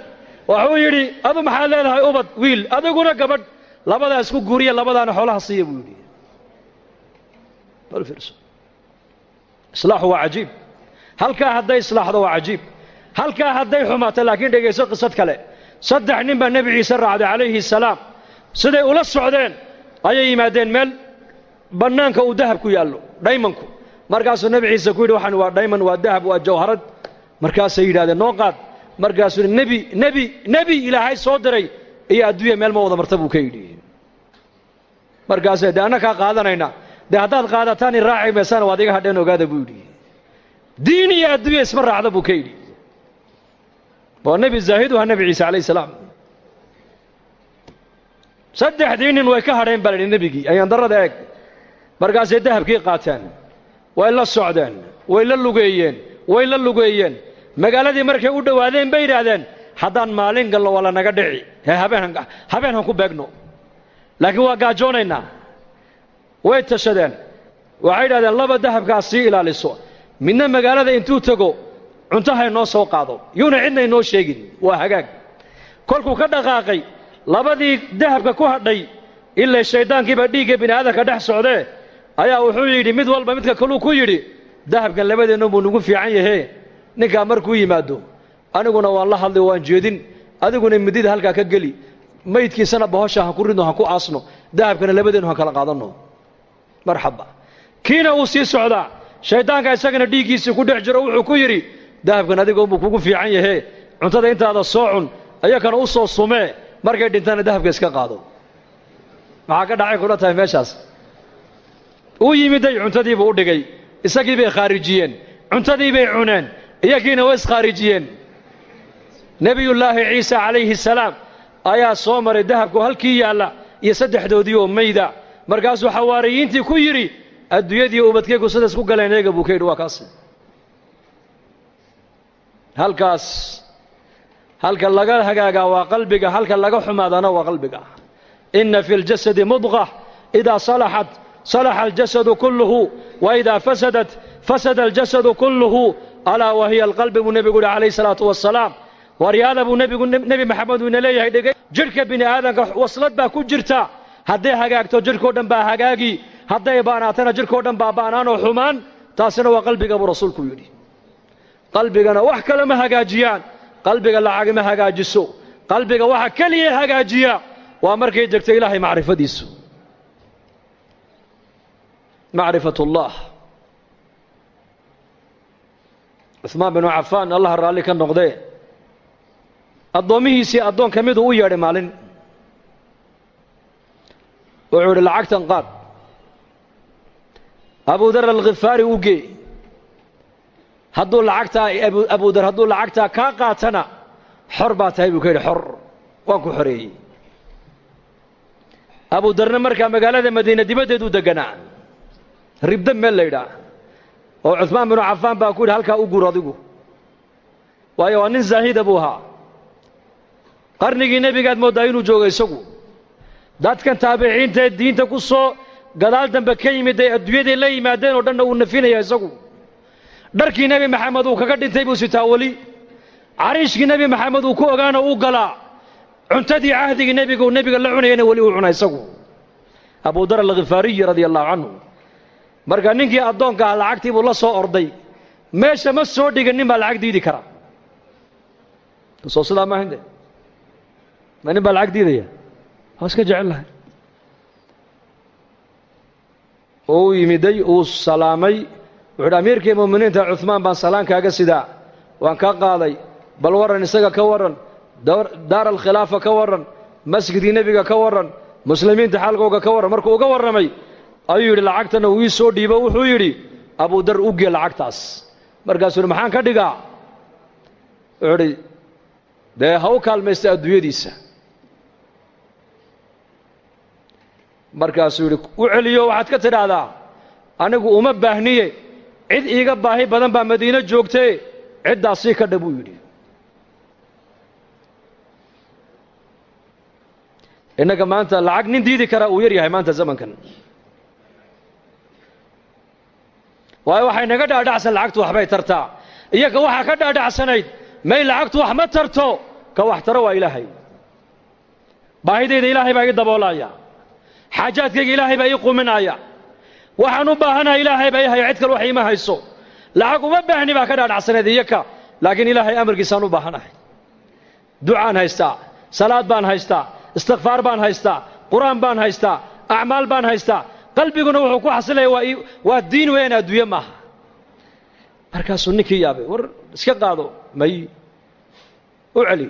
Speaker 2: wuxuu yidhi adu maxaad leedahay ubad wiil adiguna gabadh labadaa isku guuriya labadaana xoolaha siiya buu yidhi bal fiirso islaaxu waa cajiib halkaa hadday islaaxdo waa cajiib halkaa hadday xumaato laakiin dhegayso qisad kale saddex nin baa nebi ciise raacday calayhi salaam siday ula socdeen ayay yimaadeen meel bannaanka uu dahab ku yaallo dhaymanku markaasuu nebi ciise ku yidhi waxaan waa dhayman waa dahab waa jawharad markaasay yidhahdeen noo qaad markaasuu nebi ilaahay soo diray iyo adduunya meel ma wada marta buu ka yidhi markaasee dee annakaa qaadanayna dee haddaad qaadataan i raaci maysana waad iga hadheen ogaada buu yidhi diin iyo adduunya isma raacda buu ka yidhi waa nebi zaahid u ahaa nebi ciise calayhi salaam saddexdii nin way ka hadheen baa la yidhi nebigii ayaan darrada eeg markaasay dahabkii qaateen way la socdeen way la lugeeyeen magaaladii markay u dhowaadeen bay yidhaahdeen haddaan maalin galno waa la naga dhici habeen han ku beegno laakiin waa gaajoonaynaa way tashadeen waxay yidhahdeen laba dahabkaas sii ilaaliso midna magaalada intuu tego cuntaha inoo soo qaado yuuna cidna inoo sheegin waa hagaag kolkuu ka dhaqaaqay labadii dahabka ku hadhay ilaa shayddaankiibaa dhiigga bini aadamka dhex socdee ayaa wuxuu yidhi mid walba midka kaluu ku yidhi dahabkan labadeennu buu nagu fiican yahe ninkaa markuu yimaado aniguna waan la hadlay waan jeedin adiguna midida halkaa ka geli maydkiisana bahosha han ku ridno han ku aasno dahabkana labadeennu han kala qaadanno marxaba kiina uu sii socdaa shayddaanka isagana dhiiggiisii ku dhex jiro wuxuu ku yidhi dahabkan adiga unbuu kugu fiican yahe cuntada intaada soo cun ayakana u soo sumee markay dhintaana dahabka iska qaado maxaa ka dhacay kula tahay meeshaas uu yimiday cuntadiibuu u dhigay isagii bay khaarijiyeen cuntadii bay cuneen iyagiina way iskhaarijiyeen nebiyullaahi ciise calayhi salaam ayaa soo maray dahabku halkii yaalla iyo saddexdoodii oo mayda markaasuu xawaariyiintii ku yidhi adduunyadii ubadkaygu sidaas ku galeen eega buu ka yidhi waa kaas halkaas halka laga hagaagaa waa qalbiga halka laga xumaadana waa qalbiga inna fi ljasadi mudqa idaa salaxat salaxa aljasadu kulluhu wa idaa fasadat fasada aljasadu kulluhu alaa wa hiya alqalbi buu nebigu yidhi calayhi salaatu wassalaam waryaada buu nebi maxamed uu ina leeyahay dhegay jidhka bini aadamka waslad baa ku jirta hadday hagaagto jidhkao dhan baa hagaagi hadday baanaatana jidhkao dhan baa baanaan oo xumaan taasina waa qalbiga buu rasuulku yidhi qalbigana wax kale ma hagaajiyaan qalbiga lacag ma hagaajiso qalbiga waxa keliya hagaajiya waa markay degto ilaahay macrifadiisu macrifatullah cuثmaan binu cafaan allah raalli ka noqdee addoommihiisii addoon ka miduu u yeedhay maalin wuxuu idhi lacagtan qaad abudar alkhifaari u gee hadduu lacagtaa abudar hadduu lacagtaa kaa qaatana xor baa tahay buu ka yidhi xor waan ku xoreeyey abudarna markaa magaalada madiina dibaddeeduu deganaa ribda meel la yidhaah oo cuثmaan binu cafaan baa ku yidhi halkaa u guur adigu waayo waa nin zaahida buu ahaa qarnigii nebigaad mooddaa inuu joogo isagu dadkan taabiciintaee diinta ku soo gadaal dambe ka yimid ay adduunyaday la yimaadeen oo dhanna uu nafinaya isagu dharkii nebi maxamed uu kaga dhintay buu sitaa weli cariishkii nebi maxamed uu ku ogaana uu galaa cuntadii cahdigii nebiga uu nebiga la cunayana weli uu cuna isagu abudar alkhifaariyi radia allahu canhu marka ninkii addoonka ah lacagtii buu la soo orday meesha ma soo dhigan nin baa lacag diidi kara soo sidaa maaha de ma nin baa lacag diidaya waa iska jecel lahay oo u yimiday uu salaamay wuxuu hi amiirkii mu'miniinta cuثmaan baan salaan kaaga sidaa waan ka qaaday bal warran isaga ka warran daar alkhilaafa ka warran masjidkii nebiga ka warran muslimiinta xaalkooga ka warran markuu uga warramay ayuu yidhi lacagtana uu ii soo dhiibo wuxuu yidhi abudar u gee lacagtaas markaasuu yidhi maxaan ka dhigaa wuxuu idhi dee ha u kaalmaysta adduunyadiisa markaasuu yidhi u celiyo waxaad ka tidhaahdaa anigu uma baahniye cid iiga baahi badan baa madiino joogtee ciddaas sii ka dha buu yidhi innaga maanta lacag nin diidi karaa uu yar yahay maanta zamankan waayo waxay naga dhaadhacsan lacagtu waxbay tartaa iyaga waxaa ka dhaadhacsanayd may lacagtu wax ma tarto ka wax taro waa ilaahay baahidayda ilaahay baa ii daboolaya xaajaadkayga ilaahay baa ii quminaya waxaan u baahanahay ilaahay baa ii haya cid kale wax iima hayso lacag uma baahni baa ka dhaadhacsanayd iyaka laakiin ilaahay amarkiisaan u baahanahay ducaan haystaa salaad baan haystaa istikfaar baan haystaa qur'aan baan haystaa acmaal baan haystaa qalbiguna wuxuu ku xasilaya waa diin weyn adduunye maaha markaasuu ninkii yaabay war iska qaado may وعلي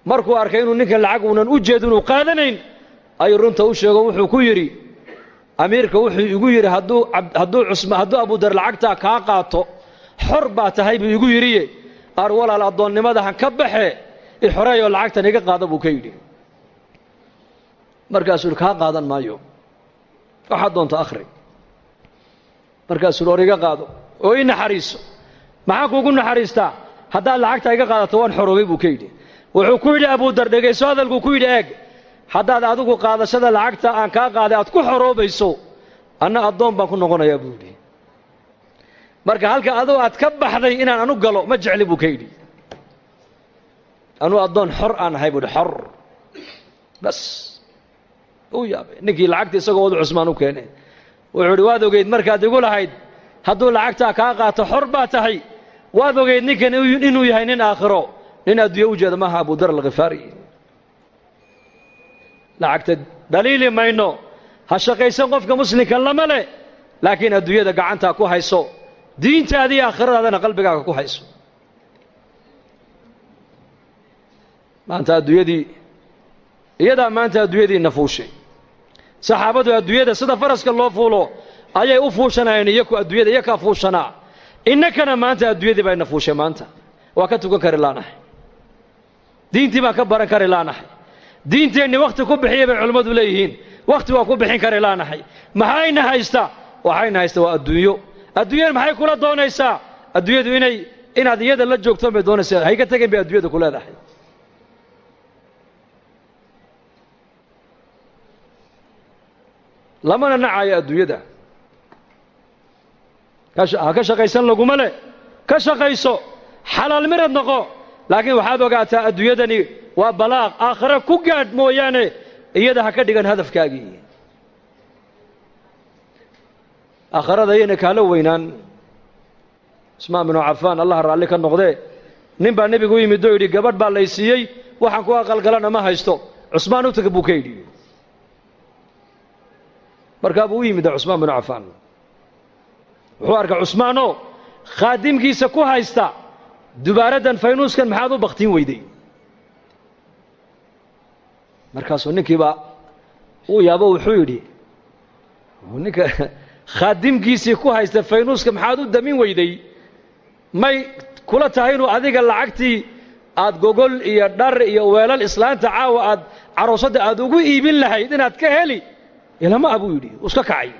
Speaker 2: مركو أركينو نك العقونا وجدون وقادنين أي رنت وشجوا وحو كيري أميرك وحو يقولي هدو عثمان هدو أبو در العقتا كاقاتو حربة هاي بيقولي أرولا الأضون لماذا هنكبحه الحرية والعقتا نيجا قاضي بوكيري مركز الكها قاضي ما يوم أحد دون تأخري مركز الوريقة قاضي وين حريص معاك وقلنا حريصتا هذا العقتا نيجا قاضي توان حروبي بوكيري وحكويلي أبو در دقيسو هذا الكوكويلي أج هذا أدوكو قاضي شذا العقتا أن كا قاضي أتكو حروبي سو أنا أضون بكون نقولنا يا بودي marka halka adoo aad ka baxday inaan anu galo ma jecli buu kaydi anu adoon xor aan ahay buu xor bas oo yaabay ninkii lacagta isagoo wada Cusmaan u keenay wuxuu waad ogeyd markaad igu lahayd hadduu lacagta ka qaato xor baa tahay waad ogeyd ninkan inuu yahay nin aakhiro nin adduunyo u jeeda maaha Abu Dar al-Ghifari lacagta daliili mayno ha shaqaysan qofka muslimka lama le laakiin adduunyada gacanta ku hayso diinta adii aakhiradaadana qalbigaaga ku hayso maanta adduunyadii iyada maanta adduunyadii nafuushay saxaabadu adduunyada sida faraska loo fuulo ayay u fuushanayeen iyaku adduunyada iyaka fuushanaa innakana maanta adduunyadii bay nafuushay maanta waa ka tukan kari laanahay diintii baan ka baran kari laanahay diinteenni waqti ku bixiyay bay culimmadu leeyihiin waqti waa ku bixin kari laanahay maxayna haysta waxayna haysta waa adduunyo adduunyada maxay kula doonaysaa adduunyadu inaad iyada la joogto bay doonaysaa hay ka tagin bay adduunyada ku leedahay lamana nacayo adduunyada ka shaqaysan laguma le ka shaqayso xalaal mirad noqo laakiin waxaad ogaataa adduunyadani waa balaaq aakhira ku gaadh mooyaane iyada ha ka dhigan hadafkaagii آخرة ذينا كهلو وينان اسمع بن عفان الله رالي كان نقضي نبى النبي قوي مدوي قبل بالليسيي وحنكوا قلقلنا ما هيستو عثمان وتكبو كيدي مركبوي مد عثمان بن عفان وحوارك عثمانو خادم كيسا كو هيستا دبارة فينوس كان محاضو بختين ويدي مركز ونكي با ويابو وحيدي ونك خادم كيسي كو هايستا فينوس كم حادو دمين ويدي ماي كولا تاينو أديك اللعقتي آد جوجل إيا دار إيا ويلال إسلام تعاو آد عروسات آد وقو إيبين لها إذن آد كهلي إلا ما أبو يدي وسكا كعي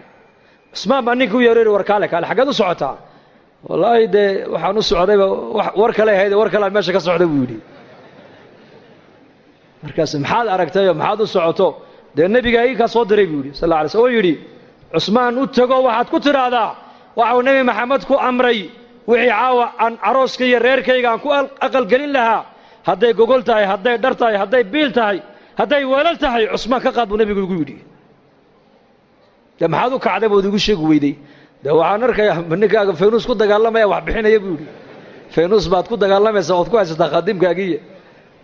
Speaker 2: اسمع بانيكو يرير وركالك على حاجة سعوتها والله ده وحانو السعودية وركالي هيدا وركالي ماشي كسعودية بيودي مركز محاد أركتايو محادو السعوتو ده النبي جاي كصدري بيودي صلى الله عليه وسلم يودي عثمان وتجوا واحد كتر هذا وعو نبي محمد كو أمري وحي عاوة عن عروس كي رير كي كان كو أقل قليل لها هداي جوجل تاي هداي در تاي هداي بيل تاي هداي ولل تاي عثمان كقاد ونبي يقولي لما هذا كعده بودي شيء قويدي ده وعنر كي منك فينوس كود دجال ما يوحى بحين يقولي فينوس بعد كود دجال ما يسوي كويس تقدم كاجية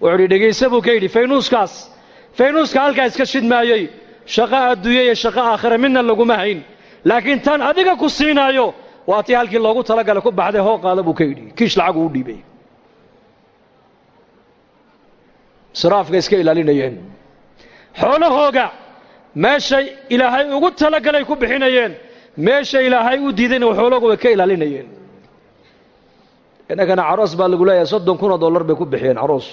Speaker 2: وعري دقي سبوا كيدي فينوس كال كايس كشيد ما يجي شقاء الدنيا شقاء آخر منا اللي جمعين لكن تان أديك كوسينا يو واتي هالك اللوجو تلاقى لكم بعده هو قال أبو كيدي كيش العقود دي بي صراف قيس كيلا لين ين حوله هوجا ماشي إلى هاي وقول تلاقى لكم بحين ين ماشي إلى هاي وديدين وحوله وكيلا لين ين أنا كان عروس بالقولة يا صدق كنا دولار بيكون بحين عروس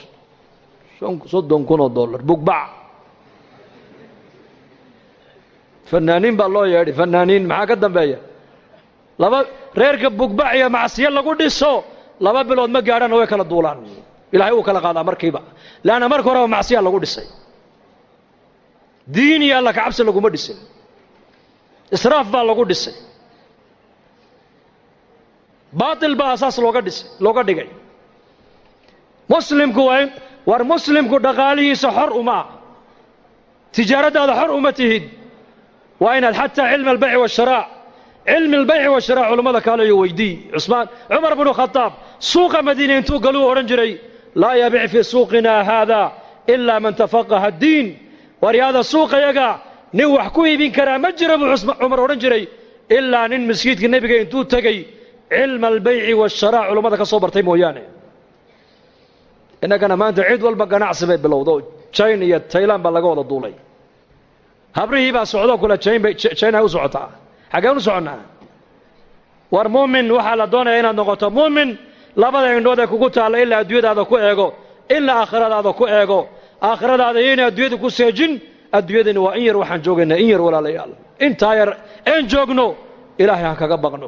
Speaker 2: صدق كنا دولار بقبع فنانين بالله يا فنانين معاك الدنباية لما ريرك بقبعية مع سيال لقول السو لما بلود ما قارن هو كلا دولان إلهي هو كلا قاضي مركبة لا أنا مركورة مع سيال لقول السي ديني الله كعبس لقول مدرسة إسراف باللقول السي باطل بأساس لقول دقي مسلم كوين والمسلم كو دقالي سحر وما تجارة هذا حر أمته وأين حتى علم البيع والشراء علم البيع والشراء علماء قالوا يويدي عثمان عمر بن الخطاب سوق مدينة انتو قالوا أورنجري لا يبيع في سوقنا هذا إلا من تفقه الدين ورياض السوق يقع نوح كوي بن كرام مجرب عمر أورنجري إلا نن مسجد النبي انتو تقي علم البيع والشراء علماء كصبر تيمويانه innagana maanta cid walba ganacsi bay bilowdo China iyo Thailand baa laga wada duulay habrihii baa socdo kula China u socotaa xagaan u soconaa war muumin waxa la doonayaa inaad noqoto muumin labada indhood ee kugu taala ilaa adduunyadaada ku eego ilaa aakhiradaada ku eego aakhiradaada inay adduunyada ku seejin adduunyadani waa in yar waxaan joogaynaa in yar walaalayaal intaa yar een joogno ilaahay ha kaga baqno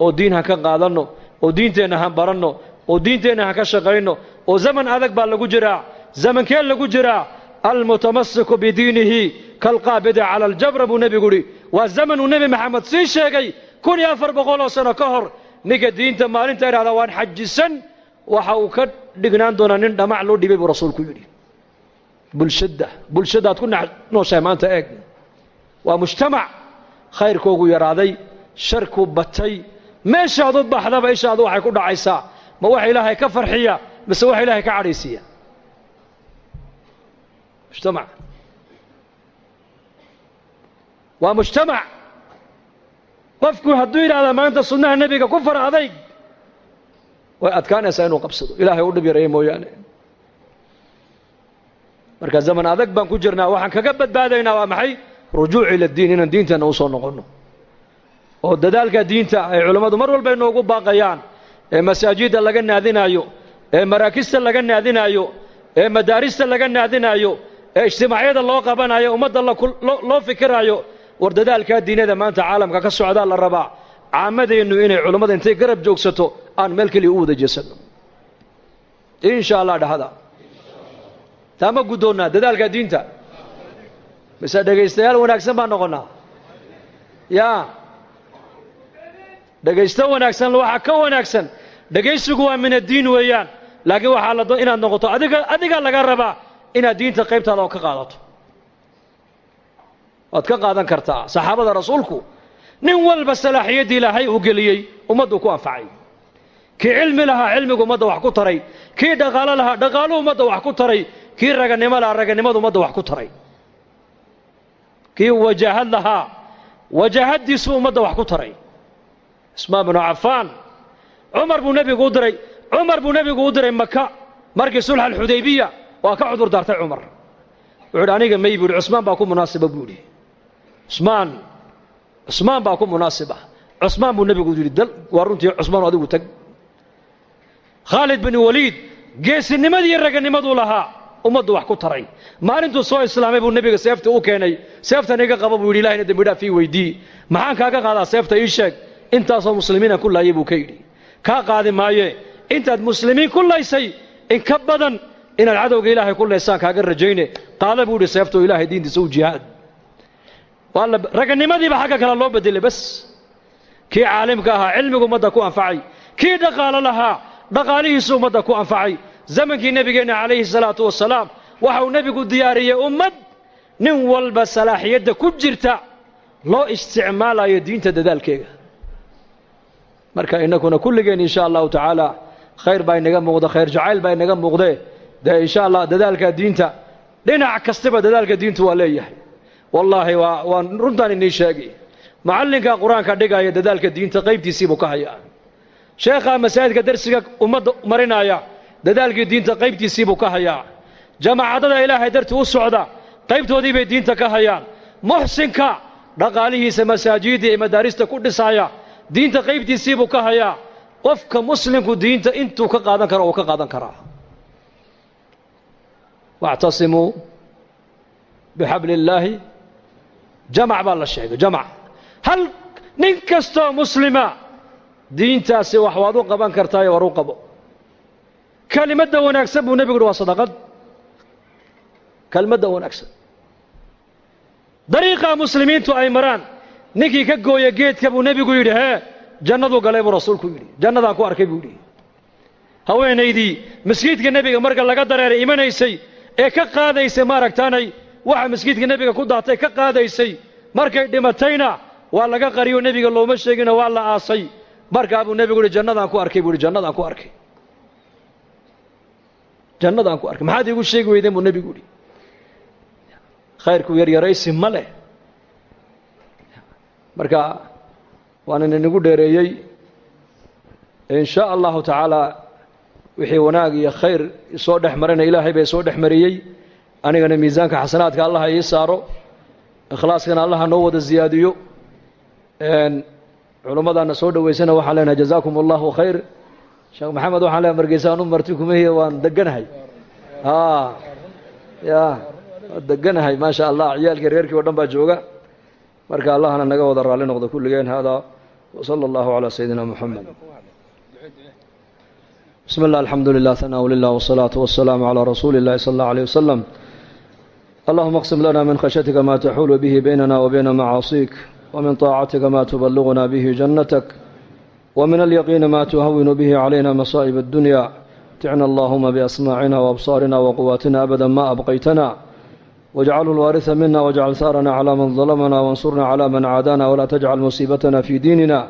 Speaker 2: oo diin ha ka qaadano oo diinteena ha baranno oo diinteena ha ka shaqayno oo zaman adag baa lagu jiraa zamankee lagu jiraa almutamassiku bidiinihi kalqaabidi cala aljabr buu nebigu yidhi waa zamanuu nebi maxamed sii sheegay 1400 sano ka hor ninka diinta maalinta idhaahda waan xajisan waxa uu ka dhignaan doonaa nin dhamac loo dhibay buu rasuulku yidhi bulshadaad ku nooshahay maanta eeg waa mujtamac khayrkoogu yaraaday sharku batay meeshaad u baxdaba ishaadu waxay ku dhacaysaa ma wax ilaahay ka farxiya mise wax ilaahay ka cadhaysiiya mujtamac waa mujtamac qofku hadduu yidhaahda maanta sunnaha nebiga ku far adayg way adkaanaysaa inuu qabsado ilaahay u dhib yareeyo mooyaane marka zaman adag baan ku jirnaa waxaan kaga badbaadaynaa waa maxay rujuuc ila diin inaan diinteena u soo noqonno oo dadaalka diinta ay culimmadu mar walba inoogu baaqayaan ee masaajidda laga naadinaayo ee maraakista laga naadinaayo ee madaarista laga naadinaayo ee ijtimaacyada loo qabanayo ummadda loo fikiraayo war dadaalka diinada maanta caalamka ka socdaa la rabaa caamadeennu inay culimmada intay garab joogsato aan meel keliya u wada jeesanno insha allah dhahada taama guddoonnaa dadaalka diinta mise dhegaystayaal wanaagsan baan noqonnaa yaa dhegaysto wanaagsan waxa ka wanaagsan dhegaysigu waa min addiin weeyaan laakiin waxaa la doon inaad noqoto adiga laga rabaa inaad diinta qaybtaada oo ka qaadato waad ka qaadan kartaa saxaabada rasuulku nin walba salaaxiyaddii ilaahay uu geliyey ummaddu ku anfacay kii cilmi lahaa cilmigu ummadda wax ku taray kii dhaqaalo lahaa dhaqaaluhu ummadda wax ku taray kii raganimo lahaa raganimadu ummadda wax ku taray kii wajaahad lahaa wajaahaddiisu ummadda wax ku taray ismaan binu cafaan cumar buu nebigu u diray maka markii sulx alxudaybiya waa ka cudur daartay cumar wuxuu yidhi aniga may buu yidhi cusmaan baa ku munaasiba buu yidhi cusmaan baa ku munaasiba cusmaan buu nebigu yidhi dal waa runtii cusmaan adigu tag khaalid bin waliid geesinimadii iyo raganimaduu lahaa ummaddu wax ku taray maalintuu soo islaamay buu nebiga seefta u keenay seeftan iga qaba buu yidhi ilahina dembi dhaaf ii weydii maxaan kaaga qaadaa seefta ii sheeg intaasoo muslimiina ku laayay buu ka yidhi kaa qaadi maaye intaad muslimiin ku laysay in ka badan inaad cadowga ilaahay ku laysaan kaaga rajayne qaada buu yidhi seefto ilaahay diintiisa u jihaad raganimadiiba xagga kale loo bedelay bas kii caalimka ahaa cilmigu ummadda ku anfacay kii dhaqaalo lahaa dhaqaalihiisu ummadda ku anfacay zamankii nebigeenna calayhi salaatu wasalaam waxa uu nebigu diyaariyey ummad nin walba salaaxiyadda ku jirta loo isticmaalayo diinta dadaalkeega marka innakuna kulligeen insha allahu tacaala khayr baa inaga muuqda khayr jacayl baa inaga muuqdee dee insha allah dadaalka diinta dhinac kastaba dadaalka diintu waa leeyahay wallaahi waan runtaan inii sheegi macallinka qur-aanka dhigaya dadaalka diinta qaybtiisii buu ka hayaa sheekha masaajidka darsiga ummadda marinaya dadaalkii diinta qaybtiisii buu ka hayaa jamaacadada ilaahay dartii u socda qaybtoodii bay diinta ka hayaan muxsinka dhaqaalihiisa masaajidda iyo madaarista ku dhisaya diinta qaybtiisii buu ka hayaa qofka muslimku diinta intuu ka qaadan karo uu ka qaadan karaa wactasimuu bixabli illaahi jamac baa la sheegay jamac hal nin kastoo muslima diintaasi wax waad u qaban kartaayo war u qabo kelimadda wanaagsan buu nebigu yidhi waa sadaqad kelimadda wanaagsan dariiqa muslimiintu ay maraan ninkii ka gooya geedka buu nebigu yidhi hee jannaduu galay buu rasuulku yidhi jannadaan ku arkay buu yidhi haweenaydii masjidka nebiga marka laga dareeray imanaysay ee ka qaadaysay maaragtaanay waxa masjidka nebiga ku daatay ka qaadaysay markay dhimatayna waa laga qariyo nebiga looma sheegina waa la aasay markaa buu nebigu yidhi jannadaan ku arkay buu yidhi jannadaan ku arkay jannadaan ku arkay maxaad iigu sheegi weydeen buu nebigu yidhi khayrku yaryaraysi ma leh marka waanan inagu dheereeyey in sha allahu tacaala wixii wanaag iyo khayr soo dhex marayna ilaahay bay soo dhex mariyey anigana miisaanka xasanaadka allah ii saaro ikhlaaskana allah noo wada ziyaadiyo culimmadana soo dhaweysana waxaan leenahay jazaakum allahu khayr sheekh maxamed waxaan leenahay margeysa anu marti kuma hiya waan deganahay ya deganahay ma sha Allah ciyaalkii reerkii oo dhan baa jooga marka allahna naga wada raali noqdo kulligeen hada wa sallallahu ala sayidina muhammad بسم الله الحمد لله ثناء لله والصلاة والسلام على رسول الله صلى الله عليه وسلم اللهم اقسم لنا من خشيتك ما تحول به بيننا وبين معاصيك ومن طاعتك ما تبلغنا به جنتك ومن اليقين ما تهون به علينا مصائب الدنيا متعنا اللهم بأسماعنا وأبصارنا وقواتنا أبدا ما أبقيتنا واجعل الوارث منا واجعل ثارنا على من ظلمنا وانصرنا على من عادانا ولا تجعل مصيبتنا في ديننا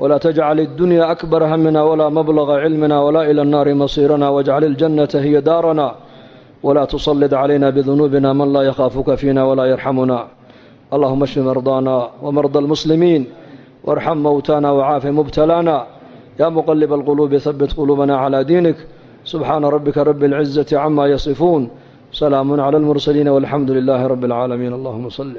Speaker 2: ولا تجعل الدنيا أكبر همنا ولا مبلغ علمنا ولا إلى النار مصيرنا واجعل الجنة هي دارنا ولا تسلط علينا بذنوبنا من لا يخافك فينا ولا يرحمنا اللهم اشف مرضانا ومرضى المسلمين وارحم موتانا وعاف مبتلانا يا مقلب القلوب ثبت قلوبنا على دينك سبحان ربك رب العزة عما يصفون سلام على المرسلين والحمد لله رب العالمين اللهم صل